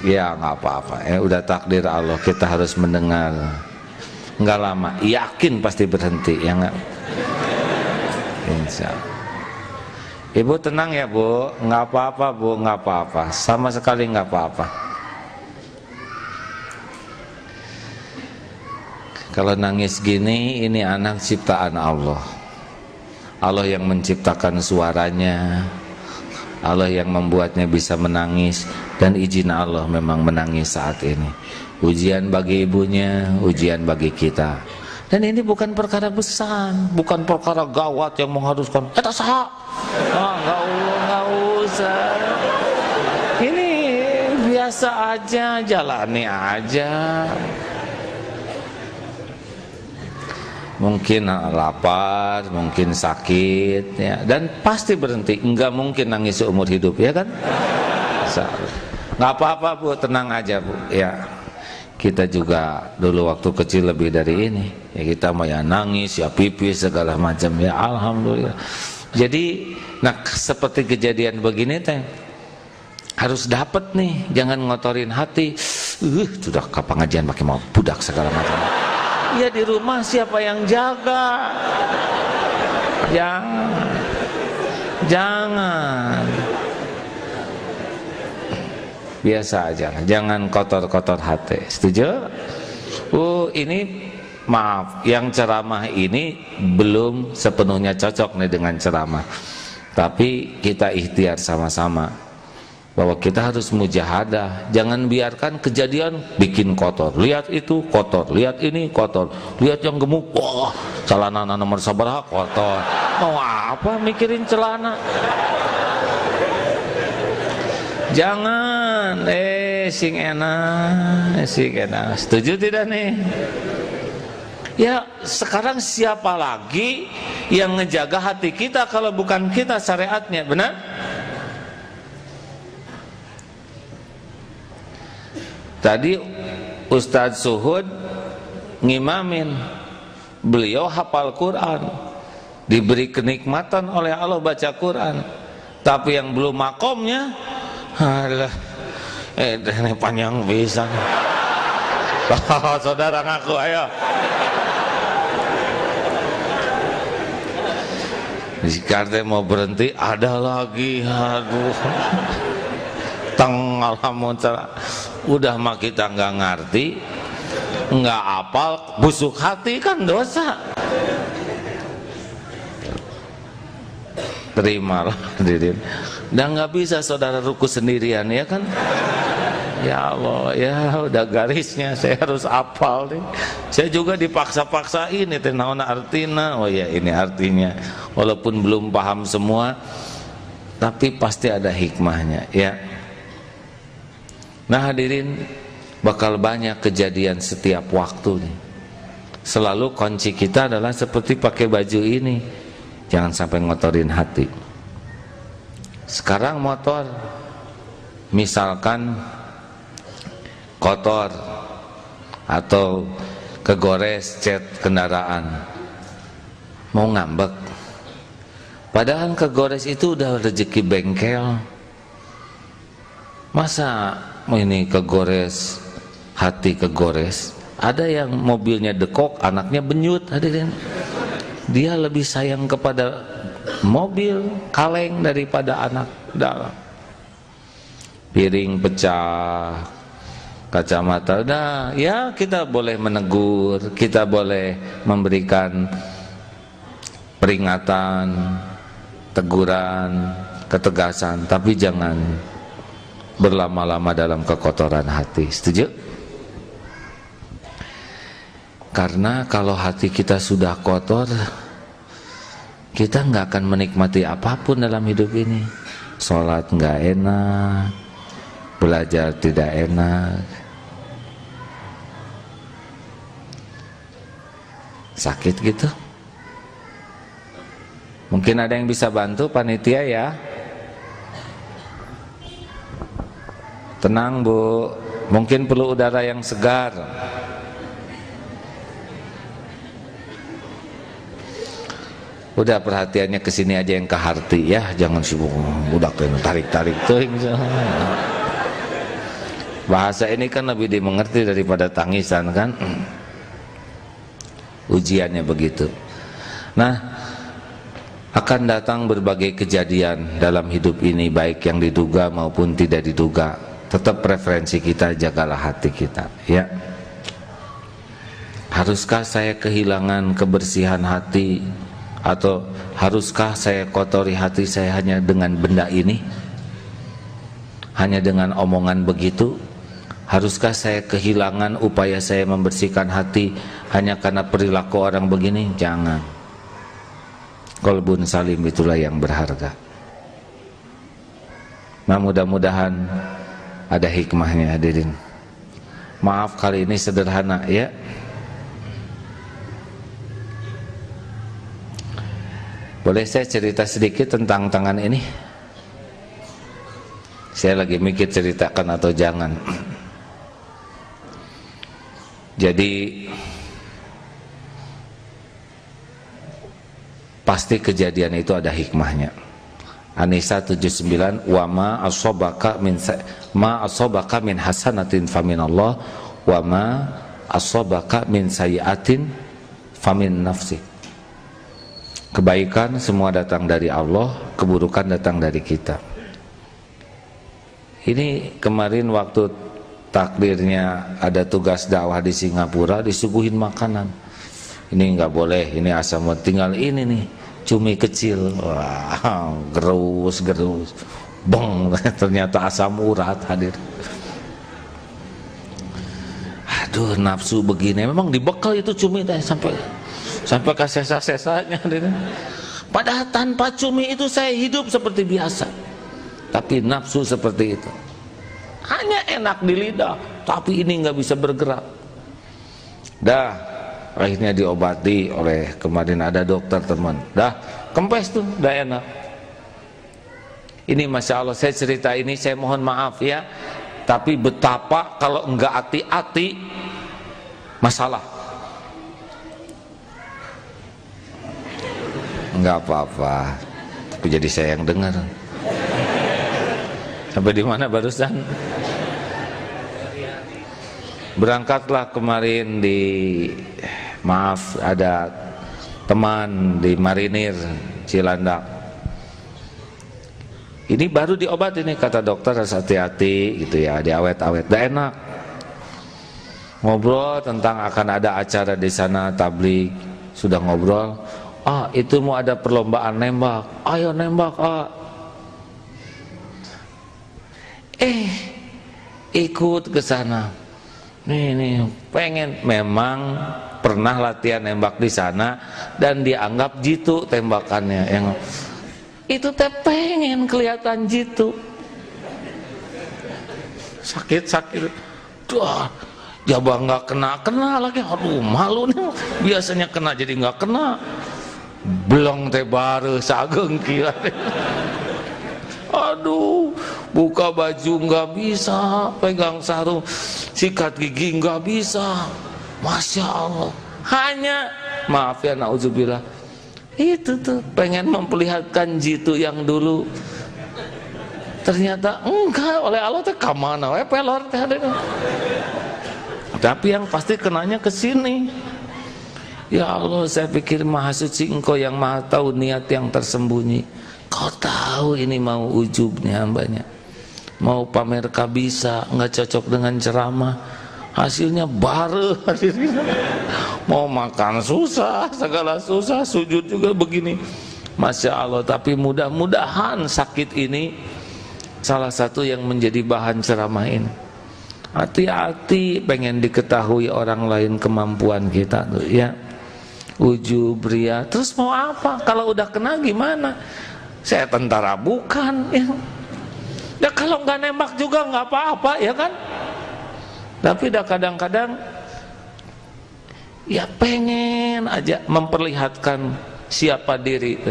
Ya nggak apa-apa, udah takdir Allah, kita harus mendengar. Nggak lama, yakin pasti berhenti ya nggak. Insya Allah. Ibu tenang ya Bu, nggak apa-apa Bu, nggak apa-apa, sama sekali nggak apa-apa. Kalau nangis gini, ini anak ciptaan Allah. Allah yang menciptakan suaranya, Allah yang membuatnya bisa menangis, dan izin Allah memang menangis saat ini. Ujian bagi ibunya, ujian bagi kita. Dan ini bukan perkara besar, bukan perkara gawat yang mengharuskan eta saha. Nggak usah. Ini biasa aja, jalani aja. Mungkin lapar, mungkin sakit, ya, dan pasti berhenti. Enggak mungkin nangis seumur hidup, ya kan? Nggak apa-apa Bu, tenang aja Bu. Ya, kita juga dulu waktu kecil lebih dari ini. Ya kita mau ya nangis, ya pipis segala macam. Ya alhamdulillah. Jadi, nah seperti kejadian begini teh harus dapat nih, jangan ngotorin hati. Sudah ke pengajian pakai mau budak segala macam. Ya di rumah siapa yang jaga? Jangan. Biasa aja, jangan kotor-kotor hati. Setuju? Ini maaf, yang ceramah ini belum sepenuhnya cocok nih dengan ceramah. Tapi kita ikhtiar sama-sama bahwa kita harus mujahadah. Jangan biarkan kejadian bikin kotor. Lihat itu kotor, lihat ini kotor, lihat yang gemuk, wah celana nomor sabaraha kotor. Mau apa mikirin celana? Jangan, sing enak. Setuju tidak nih? Ya sekarang siapa lagi yang ngejaga hati kita kalau bukan kita, syariatnya, benar? Tadi Ustadz Suhud ngimamin, beliau hafal Quran, diberi kenikmatan oleh Allah baca Quran, tapi yang belum makomnya, alah, ini panjang bisa. Saudara ngaku, ayo. Jika mau berhenti, ada lagi, aduh. Alhamdulillah. Udah mah kita nggak ngerti, nggak apal, busuk hati kan dosa. Terimalah hadirin. Dan nggak bisa saudara ruku sendirian, ya kan? Ya Allah, ya udah garisnya saya harus apal nih. Saya juga dipaksa-paksa ini naon artina. Oh ya, ini artinya. Walaupun belum paham semua, tapi pasti ada hikmahnya, ya. Nah hadirin, bakal banyak kejadian setiap waktu nih. Selalu kunci kita adalah seperti pakai baju ini, jangan sampai ngotorin hati. Sekarang motor, misalkan kotor atau kegores cat kendaraan, mau ngambek, padahal kegores itu udah rezeki bengkel. Masa ini kegores, hati kegores? Ada yang mobilnya dekok, anaknya benyut, hadirin. Dia lebih sayang kepada mobil kaleng daripada anak dalam. Piring pecah, kacamata udah, ya kita boleh menegur, kita boleh memberikan peringatan, teguran, ketegasan, tapi jangan berlama-lama dalam kekotoran hati. Setuju? Karena kalau hati kita sudah kotor, kita nggak akan menikmati apapun dalam hidup ini. Sholat nggak enak, belajar tidak enak, sakit gitu. Mungkin ada yang bisa bantu panitia, ya. Tenang Bu, mungkin perlu udara yang segar. Udah perhatiannya ke sini aja yang ke hati, ya, jangan sibuk budak tarik-tarik tuh. Bahasa ini kan lebih dimengerti daripada tangisan kan. Ujiannya begitu. Nah, Akan datang berbagai kejadian dalam hidup ini, baik yang diduga maupun tidak diduga. Tetap preferensi kita, jagalah hati kita, ya. Haruskah saya kehilangan kebersihan hati, atau haruskah saya kotori hati saya hanya dengan benda ini, hanya dengan omongan begitu? Haruskah saya kehilangan upaya saya membersihkan hati hanya karena perilaku orang begini? Jangan. Qalbun salim itulah yang berharga. Nah, mudah-mudahan ada hikmahnya, hadirin. Maaf kali ini sederhana, ya. Boleh saya cerita sedikit tentang tangan ini? Saya lagi mikir ceritakan atau jangan. Jadi pasti kejadian itu ada hikmahnya. An-Nisa 79, wa ma asobaka min hasanatin faminallah wa ma asobaka min sayiatin famin nafsik. Kebaikan semua datang dari Allah, keburukan datang dari kita. Ini kemarin waktu takdirnya ada tugas dakwah di Singapura, disuguhin makanan. Ini nggak boleh, ini asam, tinggal ini nih, cumi kecil. Wah, gerus, bong, ternyata asam urat, hadir. Aduh, nafsu begini, memang dibekal itu cumi teh sampai ke sesa-sesanya. Padahal tanpa cumi itu saya hidup seperti biasa, tapi nafsu seperti itu. Hanya enak di lidah, tapi ini nggak bisa bergerak. Dah, akhirnya diobati oleh, kemarin ada dokter teman, dah kempes tuh, dah enak. Ini Masya Allah, saya cerita ini, saya mohon maaf ya, tapi betapa kalau enggak hati-hati masalah. Enggak apa-apa, tapi jadi saya yang dengar. Sampai di mana barusan? Berangkatlah kemarin di, maaf, ada teman di Marinir Cilandak. Ini baru diobat ini, kata dokter harus hati-hati gitu ya, diawet-awet. Dah enak. Ngobrol tentang akan ada acara di sana tabligh, sudah ngobrol. Ah, itu mau ada perlombaan nembak. Ayo nembak, ah. Ikut ke sana. Nih, pengen, memang pernah latihan nembak di sana dan dianggap jitu tembakannya. Yang itu teh pengen kelihatan jitu. Sakit. Duh, jabah nggak kena lagi. Aduh, malu nih. Biasanya kena jadi nggak kena. Belum teh baru sageng kieu. Aduh, buka baju nggak bisa, pegang sarung, sikat gigi nggak bisa. Masya Allah. Hanya, maaf ya, na'udzubillah, itu tuh pengen memperlihatkan jitu yang dulu. Ternyata enggak, oleh Allah teh kamana we pelor teh. Tapi yang pasti kenanya ke sini. Ya Allah, saya pikir Maha Suci Engkau yang Maha tahu niat yang tersembunyi. Kau tahu ini mau ujubnya hambanya, mau pamer kabisa, nggak cocok dengan ceramah, hasilnya baru hadirin. Mau makan susah, segala susah, sujud juga begini. Masya Allah. Tapi mudah-mudahan sakit ini salah satu yang menjadi bahan ceramah ini. Hati-hati, pengen diketahui orang lain kemampuan kita tuh ya. Ujub, ria, terus mau apa? Kalau udah kena gimana? Saya tentara bukan ya. Ya kalau nggak nembak juga nggak apa-apa ya kan. Tapi dah kadang-kadang ya pengen aja memperlihatkan siapa diri.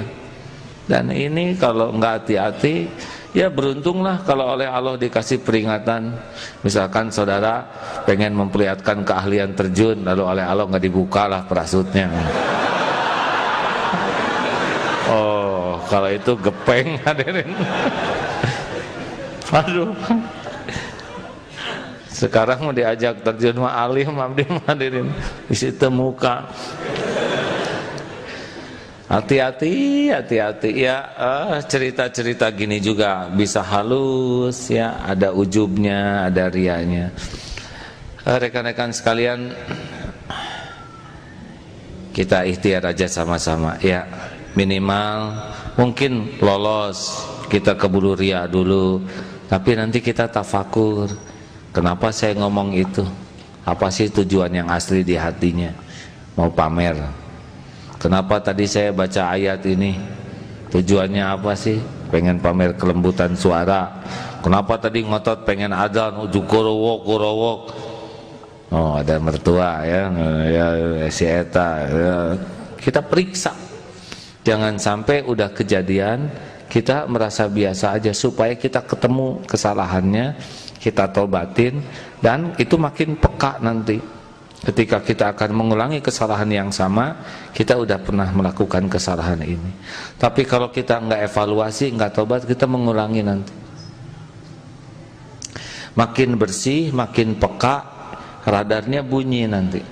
Dan ini kalau nggak hati-hati, ya beruntunglah kalau oleh Allah dikasih peringatan. Misalkan saudara pengen memperlihatkan keahlian terjun, lalu oleh Allah nggak dibukalah parasutnya. Oh, kalau itu gepeng hadirin. Aduh. Sekarang mau diajak terjun mah alim abdi hadirin, di situ muka. Hati-hati, hati-hati ya. Cerita-cerita gini juga bisa halus ya, ada ujubnya, ada rianya. Rekan-rekan sekalian, kita ikhtiar aja sama-sama ya. Minimal mungkin lolos, kita keburu ria dulu, tapi nanti kita tafakur. Kenapa saya ngomong itu? Apa sih tujuan yang asli di hatinya? Mau pamer? Kenapa tadi saya baca ayat ini? Tujuannya apa sih? Pengen pamer kelembutan suara. Kenapa tadi ngotot pengen adzan ujuk korowok? Oh, ada mertua ya si eta ya. Kita periksa. Jangan sampai udah kejadian kita merasa biasa aja, supaya kita ketemu kesalahannya, kita tobatin, dan itu makin peka nanti. Ketika kita akan mengulangi kesalahan yang sama, kita udah pernah melakukan kesalahan ini. Tapi kalau kita nggak evaluasi, nggak tobat, kita mengulangi nanti. Makin bersih, makin peka, radarnya bunyi nanti.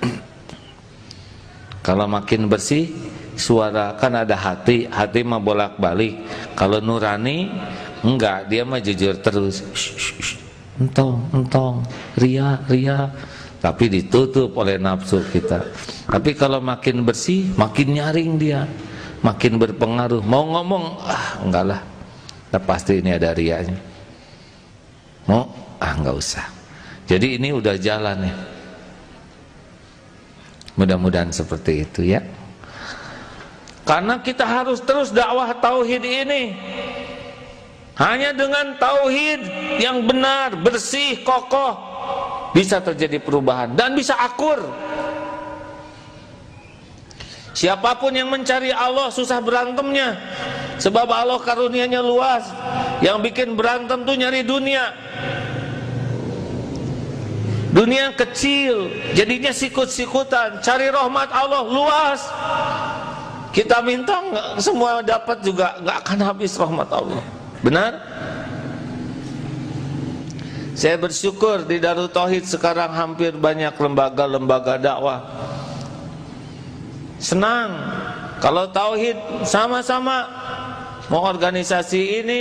Kalau makin bersih, suara kan ada hati mah bolak-balik. Kalau nurani, enggak, dia mah jujur terus. Entong, ria. Tapi ditutup oleh nafsu kita. Tapi kalau makin bersih, makin nyaring dia, makin berpengaruh. Mau ngomong, enggak lah, pasti ini ada rianya. Mau, enggak usah. Jadi ini udah jalan ya. Mudah-mudahan seperti itu ya. Karena kita harus terus dakwah tauhid ini. Hanya dengan tauhid yang benar, bersih, kokoh, bisa terjadi perubahan dan bisa akur. Siapapun yang mencari Allah susah berantemnya, sebab Allah karunianya luas. Yang bikin berantem tuh nyari dunia. Dunia kecil, jadinya sikut-sikutan. Cari rahmat Allah luas. Kita minta semua dapat juga, nggak akan habis rahmat Allah. Benar? Saya bersyukur di Darut Tauhid sekarang hampir banyak lembaga-lembaga dakwah. Senang kalau tauhid sama-sama mau organisasi ini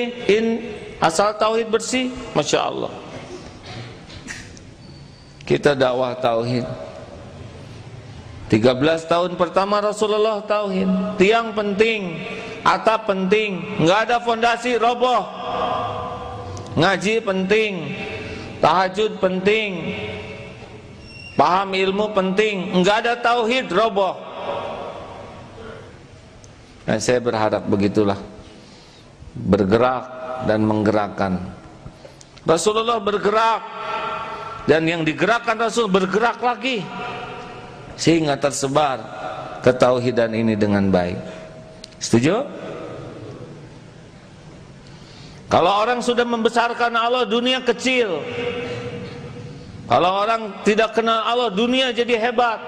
asal tauhid bersih, masya Allah. Kita dakwah tauhid. 13 tahun pertama Rasulullah tauhid. Tiang penting, atap penting, nggak ada fondasi roboh. Ngaji penting, tahajud penting, paham ilmu penting, nggak ada tauhid roboh. Dan saya berharap begitulah, bergerak dan menggerakkan. Rasulullah bergerak, dan yang digerakkan Rasul bergerak lagi, sehingga tersebar ketauhidan ini dengan baik. Setuju? Kalau orang sudah membesarkan Allah, dunia kecil. Kalau orang tidak kenal Allah, dunia jadi hebat.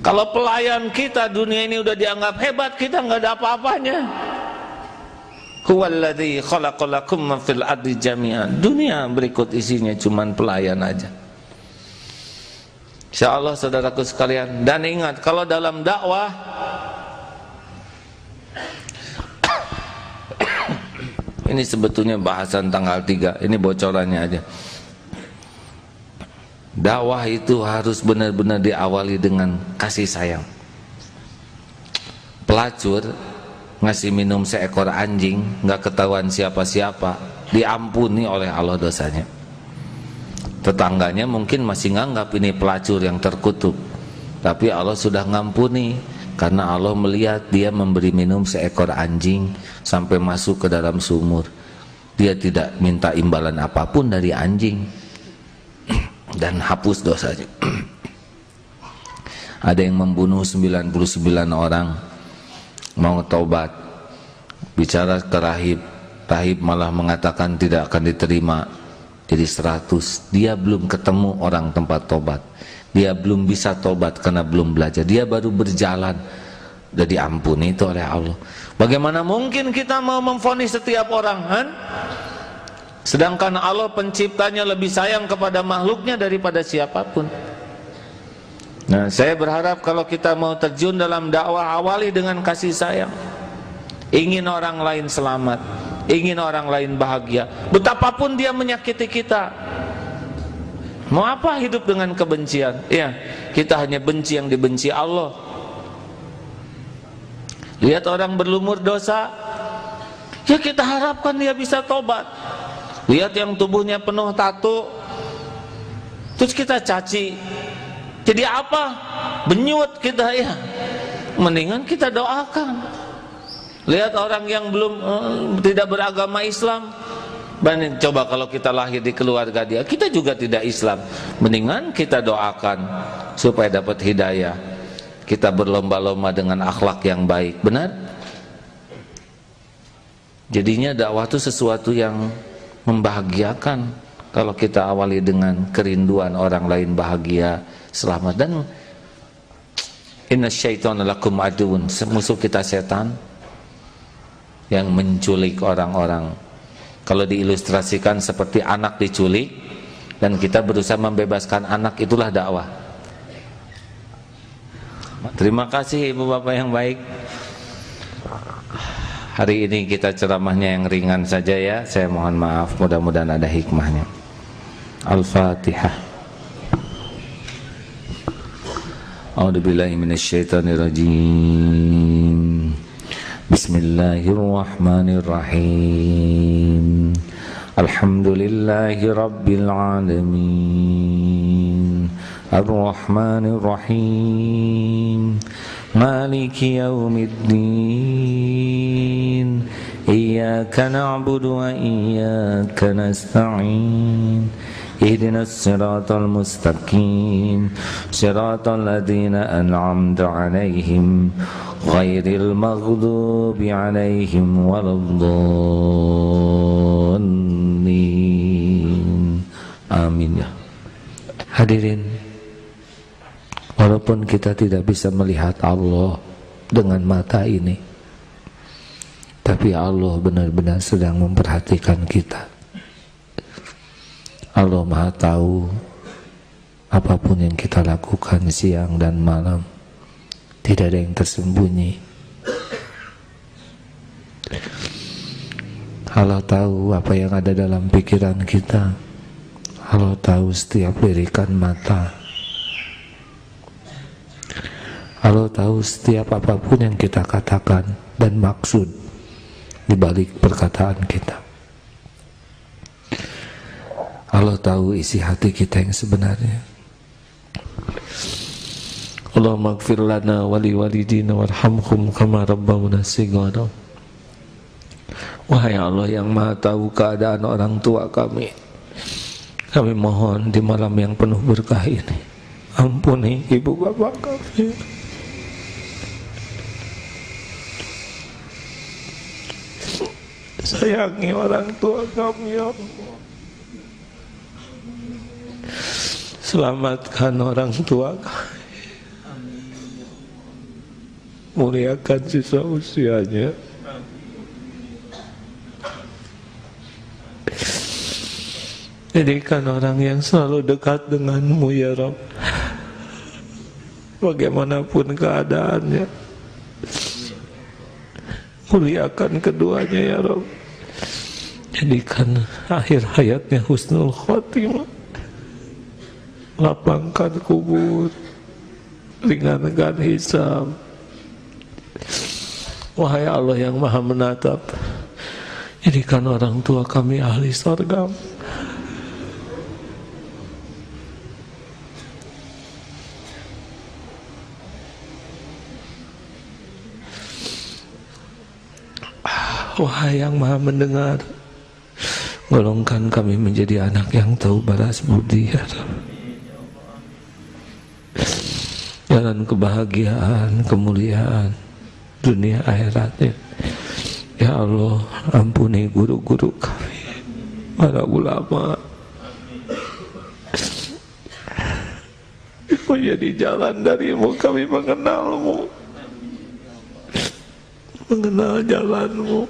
Kalau pelayan kita, dunia ini udah dianggap hebat, kita nggak ada apa-apanya. Huwallazi khalaqalakum ma fil ardi jami'an. Dunia berikut isinya cuman pelayan aja. Insyaallah saudaraku sekalian, dan ingat kalau dalam dakwah ini sebetulnya bahasan tanggal 3, ini bocorannya aja. Dakwah itu harus benar-benar diawali dengan kasih sayang. Pelacur ngasih minum seekor anjing, nggak ketahuan siapa-siapa, diampuni oleh Allah dosanya. Tetangganya mungkin masih nganggap ini pelacur yang terkutuk, tapi Allah sudah ngampuni karena Allah melihat dia memberi minum seekor anjing sampai masuk ke dalam sumur. Dia tidak minta imbalan apapun dari anjing dan hapus dosanya. Ada yang membunuh 99 orang, mau taubat, bicara ke rahib, rahib malah mengatakan tidak akan diterima. Jadi 100, dia belum ketemu orang tempat tobat, dia belum bisa tobat karena belum belajar, dia baru berjalan, udah diampuni itu oleh Allah. Bagaimana mungkin kita mau memvonis setiap orang, kan? Sedangkan Allah penciptanya lebih sayang kepada makhluknya daripada siapapun. Nah, saya berharap kalau kita mau terjun dalam dakwah, awali dengan kasih sayang. Ingin orang lain selamat, ingin orang lain bahagia, betapapun dia menyakiti kita. Mau apa hidup dengan kebencian? Ya, kita hanya benci yang dibenci Allah. Lihat orang berlumur dosa, ya kita harapkan dia bisa tobat. Lihat yang tubuhnya penuh tato, terus kita caci, jadi apa? Benyut kita ya. Mendingan kita doakan. Lihat orang yang belum tidak beragama Islam, coba kalau kita lahir di keluarga dia, kita juga tidak Islam, mendingan kita doakan supaya dapat hidayah. Kita berlomba-lomba dengan akhlak yang baik, benar? Jadinya dakwah itu sesuatu yang membahagiakan kalau kita awali dengan kerinduan orang lain bahagia, selamat. Dan inna syaitana lakum aduun, musuh kita setan yang menculik orang-orang. Kalau diilustrasikan seperti anak diculik dan kita berusaha membebaskan anak, itulah dakwah. Terima kasih ibu bapak yang baik. Hari ini kita ceramahnya yang ringan saja ya. Saya mohon maaf, mudah-mudahan ada hikmahnya. Al-Fatihah. A'udzubillahi minasyaitonirrajim. Bismillahirrahmanirrahim. Alhamdulillahi rabbil alamin. Ar-Rahmanir-Rahim. Maliki yaumiddin. Iyyaka na'budu wa iyyaka nasta'in. Ihdinas siratal mustaqim, siratal ladzina an'amta 'alaihim ghairil maghdubi 'alaihim waladdallin. Amin ya. Hadirin, walaupun kita tidak bisa melihat Allah dengan mata ini, tapi Allah benar-benar sedang memperhatikan kita. Allah Maha tahu apapun yang kita lakukan siang dan malam, tidak ada yang tersembunyi. Allah tahu apa yang ada dalam pikiran kita. Allah tahu setiap lirikan mata. Allah tahu setiap apapun yang kita katakan dan maksud di balik perkataan kita. Allah tahu isi hati kita yang sebenarnya. Allahumma ighfir lana wa li walidina warhamhum kama rabbawna shighara. Wahai Allah yang Maha tahu keadaan orang tua kami mohon di malam yang penuh berkah ini, ampuni ibu bapak kami. Sayangi orang tua kami ya Allah. Selamatkan orang tua kami, muliakan sisa usianya, jadikan orang yang selalu dekat denganmu ya Rabb, bagaimanapun keadaannya. Muliakan keduanya ya Rabb, jadikan akhir hayatnya husnul khotimah, lapangkan kubur, ringankan hisab. Wahai Allah yang Maha menatap, jadikan orang tua kami ahli surga. Wahai yang Maha mendengar, golongkan kami menjadi anak yang tahu balas budi ya Rabb. Jalan kebahagiaan, kemuliaan dunia akhiratnya ya Allah. Ampuni guru-guru kami, para ulama, menjadi jalan darimu kami mengenalmu, mengenal jalanmu.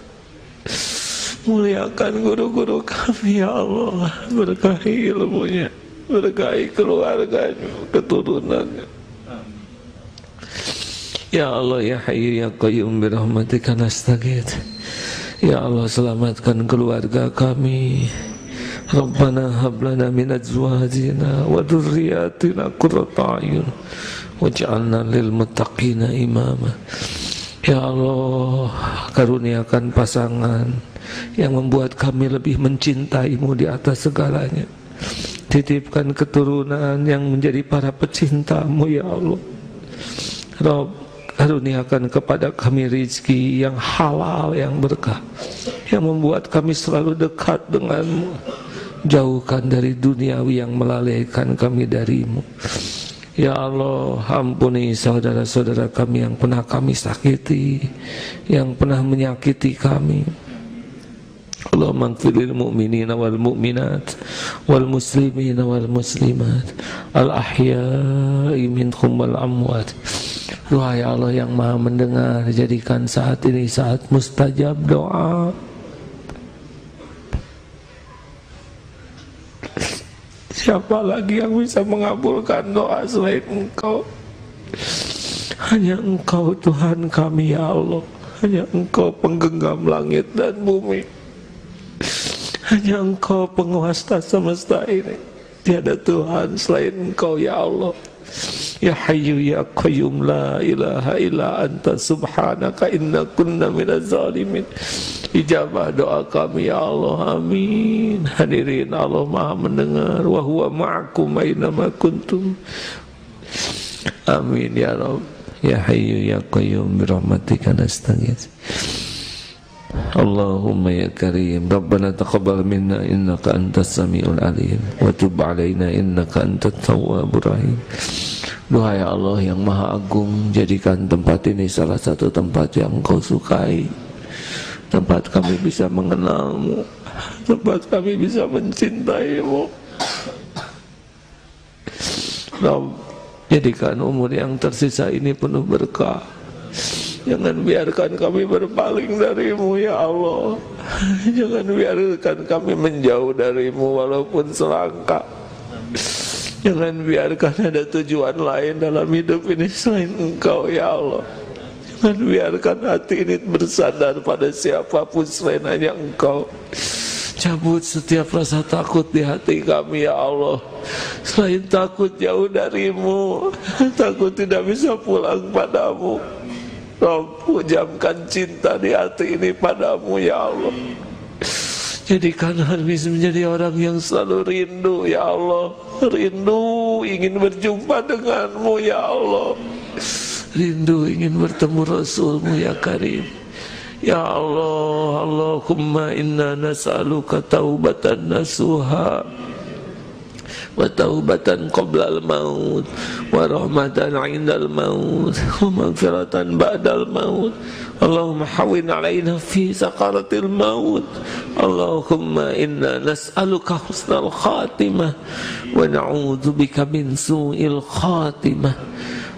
Muliakan guru-guru kami ya Allah, berkahi ilmunya, berkahi keluarganya, keturunannya. Ya Allah ya Hayyu ya Qayyum birahmatika nastaghits. Ya Allah selamatkan keluarga kami. Rabbana hab lana min azwajina wa dhurriyyatina qurrata a'yun waj'alna lil muttaqina imama. Ya Allah, karuniakan pasangan yang membuat kami lebih mencintai-Mu di atas segalanya. Titipkan keturunan yang menjadi para pecinta-Mu ya Allah. Rabb, karuniakan kepada kami rizki yang halal, yang berkah, yang membuat kami selalu dekat dengan-Mu. Jauhkan dari duniawi yang melalaikan kami dari-Mu. Ya Allah, ampuni saudara-saudara kami yang pernah kami sakiti, yang pernah menyakiti kami. Allahumma ighfirlil mu'minina wal mu'minat wal muslimina wal muslimat al ahya'i minhum wal amwat. Doa ya Allah yang Maha mendengar, jadikan saat ini saat mustajab doa. Siapa lagi yang bisa mengabulkan doa selain Engkau? Hanya Engkau Tuhan kami ya Allah. Hanya Engkau penggenggam langit dan bumi. Hanya Engkau penguasa semesta ini. Tiada Tuhan selain Engkau ya Allah. Ya Hayyu ya Qayyum la ilaha illa anta subhanaka inna kunna minaz zalimin. Ijabah doa kami ya Allah, amin. Hadirin, Allah Maha mendengar. Wa huwa ma'akum aynama kuntum. Amin ya Rabb. Ya Hayyu ya Qayyum birahmatika nastaghits. Allahumma ya Karim, Rabbana taqabbal minna innaka antas samiul alim wa tub alaina innaka antat tawwabur rahim. Doa ya Allah yang Maha Agung, jadikan tempat ini salah satu tempat yang Engkau sukai, tempat kami bisa mengenal-Mu, tempat kami bisa mencintai-Mu. Rabb, jadikan umur yang tersisa ini penuh berkah. Jangan biarkan kami berpaling dari-Mu ya Allah. Jangan biarkan kami menjauh dari-Mu walaupun selangkah. Jangan biarkan ada tujuan lain dalam hidup ini selain Engkau ya Allah. Jangan biarkan hati ini bersandar pada siapapun selain hanya Engkau. Cabut setiap rasa takut di hati kami ya Allah. Selain takut jauh dari-Mu, takut tidak bisa pulang padamu. Rabb, pujamkan cinta di hati ini padamu ya Allah. Jadikan kami menjadi orang yang selalu rindu ya Allah. Rindu ingin berjumpa denganmu ya Allah. Rindu ingin bertemu Rasulmu ya Karim. Ya Allah, Allahumma inna nas'aluka taubatan nasuha wa taubatan qoblal maut wa rahmatan indal maut wa maghfiratan ba'dal maut. Allahumma hawwin alaina fi sakaratil maut. Allahumma inna nas'aluka husnal khatimah wa na'udzubika min su'il khatimah.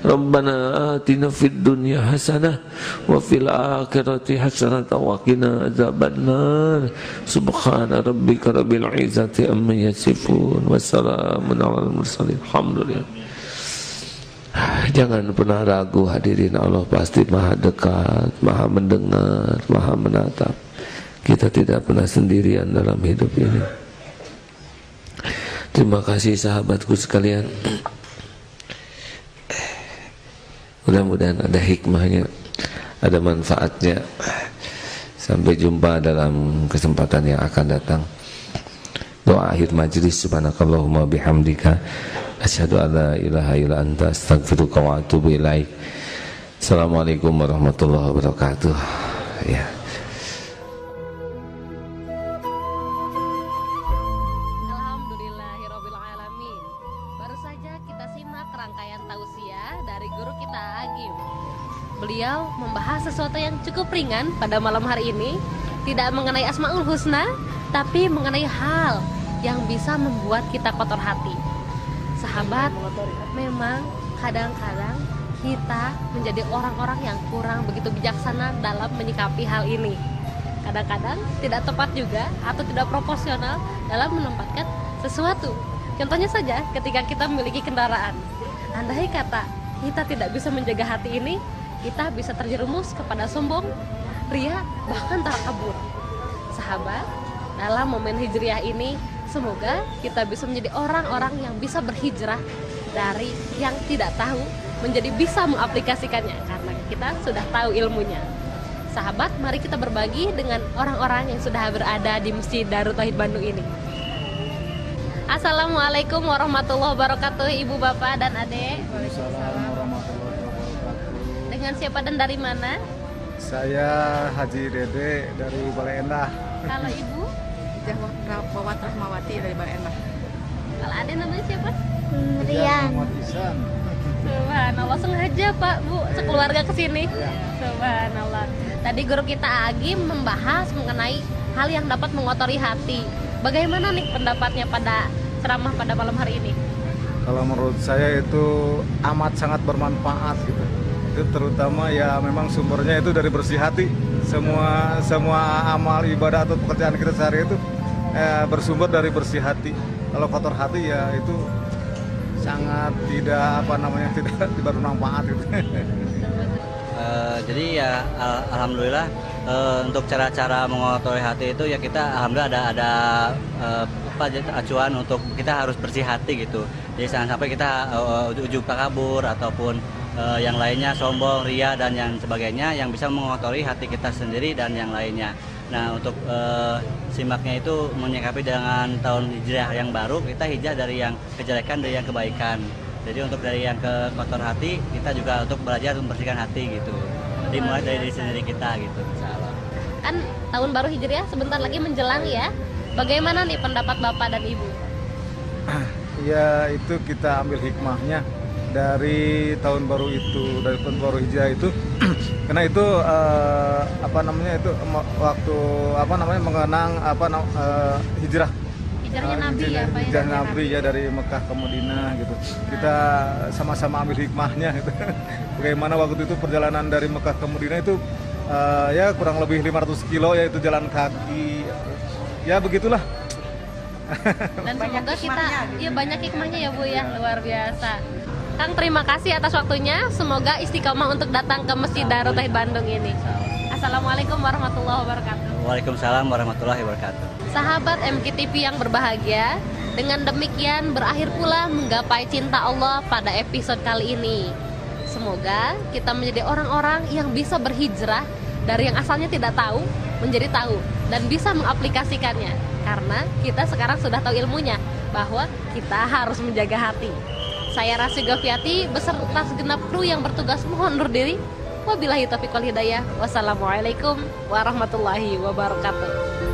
Rabbana atina fid dunya hasanah wa fil akhirati hasanah wa qina adzabannar. Subhana rabbika rabbil izzati amma yasifun wa salamun alal mursalin. Alhamdulillah. Jangan pernah ragu hadirin, Allah pasti Maha dekat, Maha mendengar, Maha menatap. Kita tidak pernah sendirian dalam hidup ini. Terima kasih sahabatku sekalian. Mudah-mudahan ada hikmahnya, ada manfaatnya. Sampai jumpa dalam kesempatan yang akan datang. Doa akhir majlis, subhanakallahumma bihamdika asyhadu an la ilaha illa anta astaghfiruka wa atubu ilaik. Assalamualaikum warahmatullahi wabarakatuh. Ya. Alhamdulillahirobbilalamin. Baru saja kita simak rangkaian tausiah dari guru kita Agim. Beliau membahas sesuatu yang cukup ringan pada malam hari ini, tidak mengenai Asmaul Husna, tapi mengenai hal yang bisa membuat kita kotor hati. Sahabat, memang kadang-kadang kita menjadi orang-orang yang kurang begitu bijaksana dalam menyikapi hal ini. Kadang-kadang tidak tepat juga atau tidak proporsional dalam menempatkan sesuatu. Contohnya saja ketika kita memiliki kendaraan. Andai kata kita tidak bisa menjaga hati ini, kita bisa terjerumus kepada sombong, ria, bahkan takabur. Sahabat, dalam momen hijriah ini, semoga kita bisa menjadi orang-orang yang bisa berhijrah dari yang tidak tahu menjadi bisa mengaplikasikannya karena kita sudah tahu ilmunya. Sahabat, mari kita berbagi dengan orang-orang yang sudah berada di Masjid Darut Tauhid Bandung ini. Assalamualaikum warahmatullahi wabarakatuh, Ibu, Bapak, dan Adik. Waalaikumsalam warahmatullahi wabarakatuh. Dengan siapa dan dari mana? Saya Haji Dede dari Balai Endah. Kalau Ibu? Wawat Rahmawati dari Balai Endah. Kalau Adik namanya siapa? Rian Muhammad Ihsan. Subhanallah, sengaja Pak, Bu, sekeluarga kesini. Subhanallah. Tadi guru kita Agim membahas mengenai hal yang dapat mengotori hati. Bagaimana nih pendapatnya pada ceramah pada malam hari ini? Kalau menurut saya itu amat sangat bermanfaat gitu. Itu terutama ya memang sumbernya itu dari bersih hati. Semua amal ibadah atau pekerjaan kita sehari itu bersumber dari bersih hati. Kalau kotor hati ya itu sangat tidak tidak bermanfaat gitu. Jadi ya alhamdulillah untuk cara-cara mengotori hati itu ya kita alhamdulillah ada acuan untuk kita harus bersih hati gitu. Jadi jangan sampai kita ujub takabur ataupun yang lainnya sombong, ria dan yang sebagainya yang bisa mengotori hati kita sendiri dan yang lainnya. Nah untuk simaknya itu menyikapi dengan tahun hijrah yang baru, kita hijrah dari yang kejelekan dari yang kebaikan. Jadi untuk dari yang ke kotor hati, kita juga untuk belajar membersihkan hati gitu. Dimulai dari diri sendiri kita gitu, insyaallah. Kan tahun baru hijriah sebentar lagi menjelang ya. Bagaimana nih pendapat Bapak dan Ibu? Ya itu kita ambil hikmahnya dari tahun baru itu, dari tahun baru hijrah itu. Karena itu waktu mengenang hijrah. Hijrahnya Nabi ya Pak. Hijrah Nabi ya dari Mekah ke Madinah gitu. Kita sama-sama ambil hikmahnya gitu. Bagaimana waktu itu perjalanan dari Mekah ke Madinah itu ya kurang lebih 500 kilo yaitu jalan kaki. Ya begitulah. Dan semoga kita ya banyak hikmahnya ya Bu ya, luar biasa. Kang, terima kasih atas waktunya. Semoga istiqomah untuk datang ke Masjid Darut Tauhid Bandung ini. Assalamualaikum warahmatullahi wabarakatuh. Waalaikumsalam warahmatullahi wabarakatuh. Sahabat MKTV yang berbahagia, dengan demikian berakhir pula menggapai cinta Allah pada episode kali ini. Semoga kita menjadi orang-orang yang bisa berhijrah dari yang asalnya tidak tahu menjadi tahu dan bisa mengaplikasikannya. Karena kita sekarang sudah tahu ilmunya bahwa kita harus menjaga hati. Saya Rasy Goviati beserta segenap kru yang bertugas mohon undur diri. Wabillahi taufiq wal hidayah. Wassalamualaikum warahmatullahi wabarakatuh.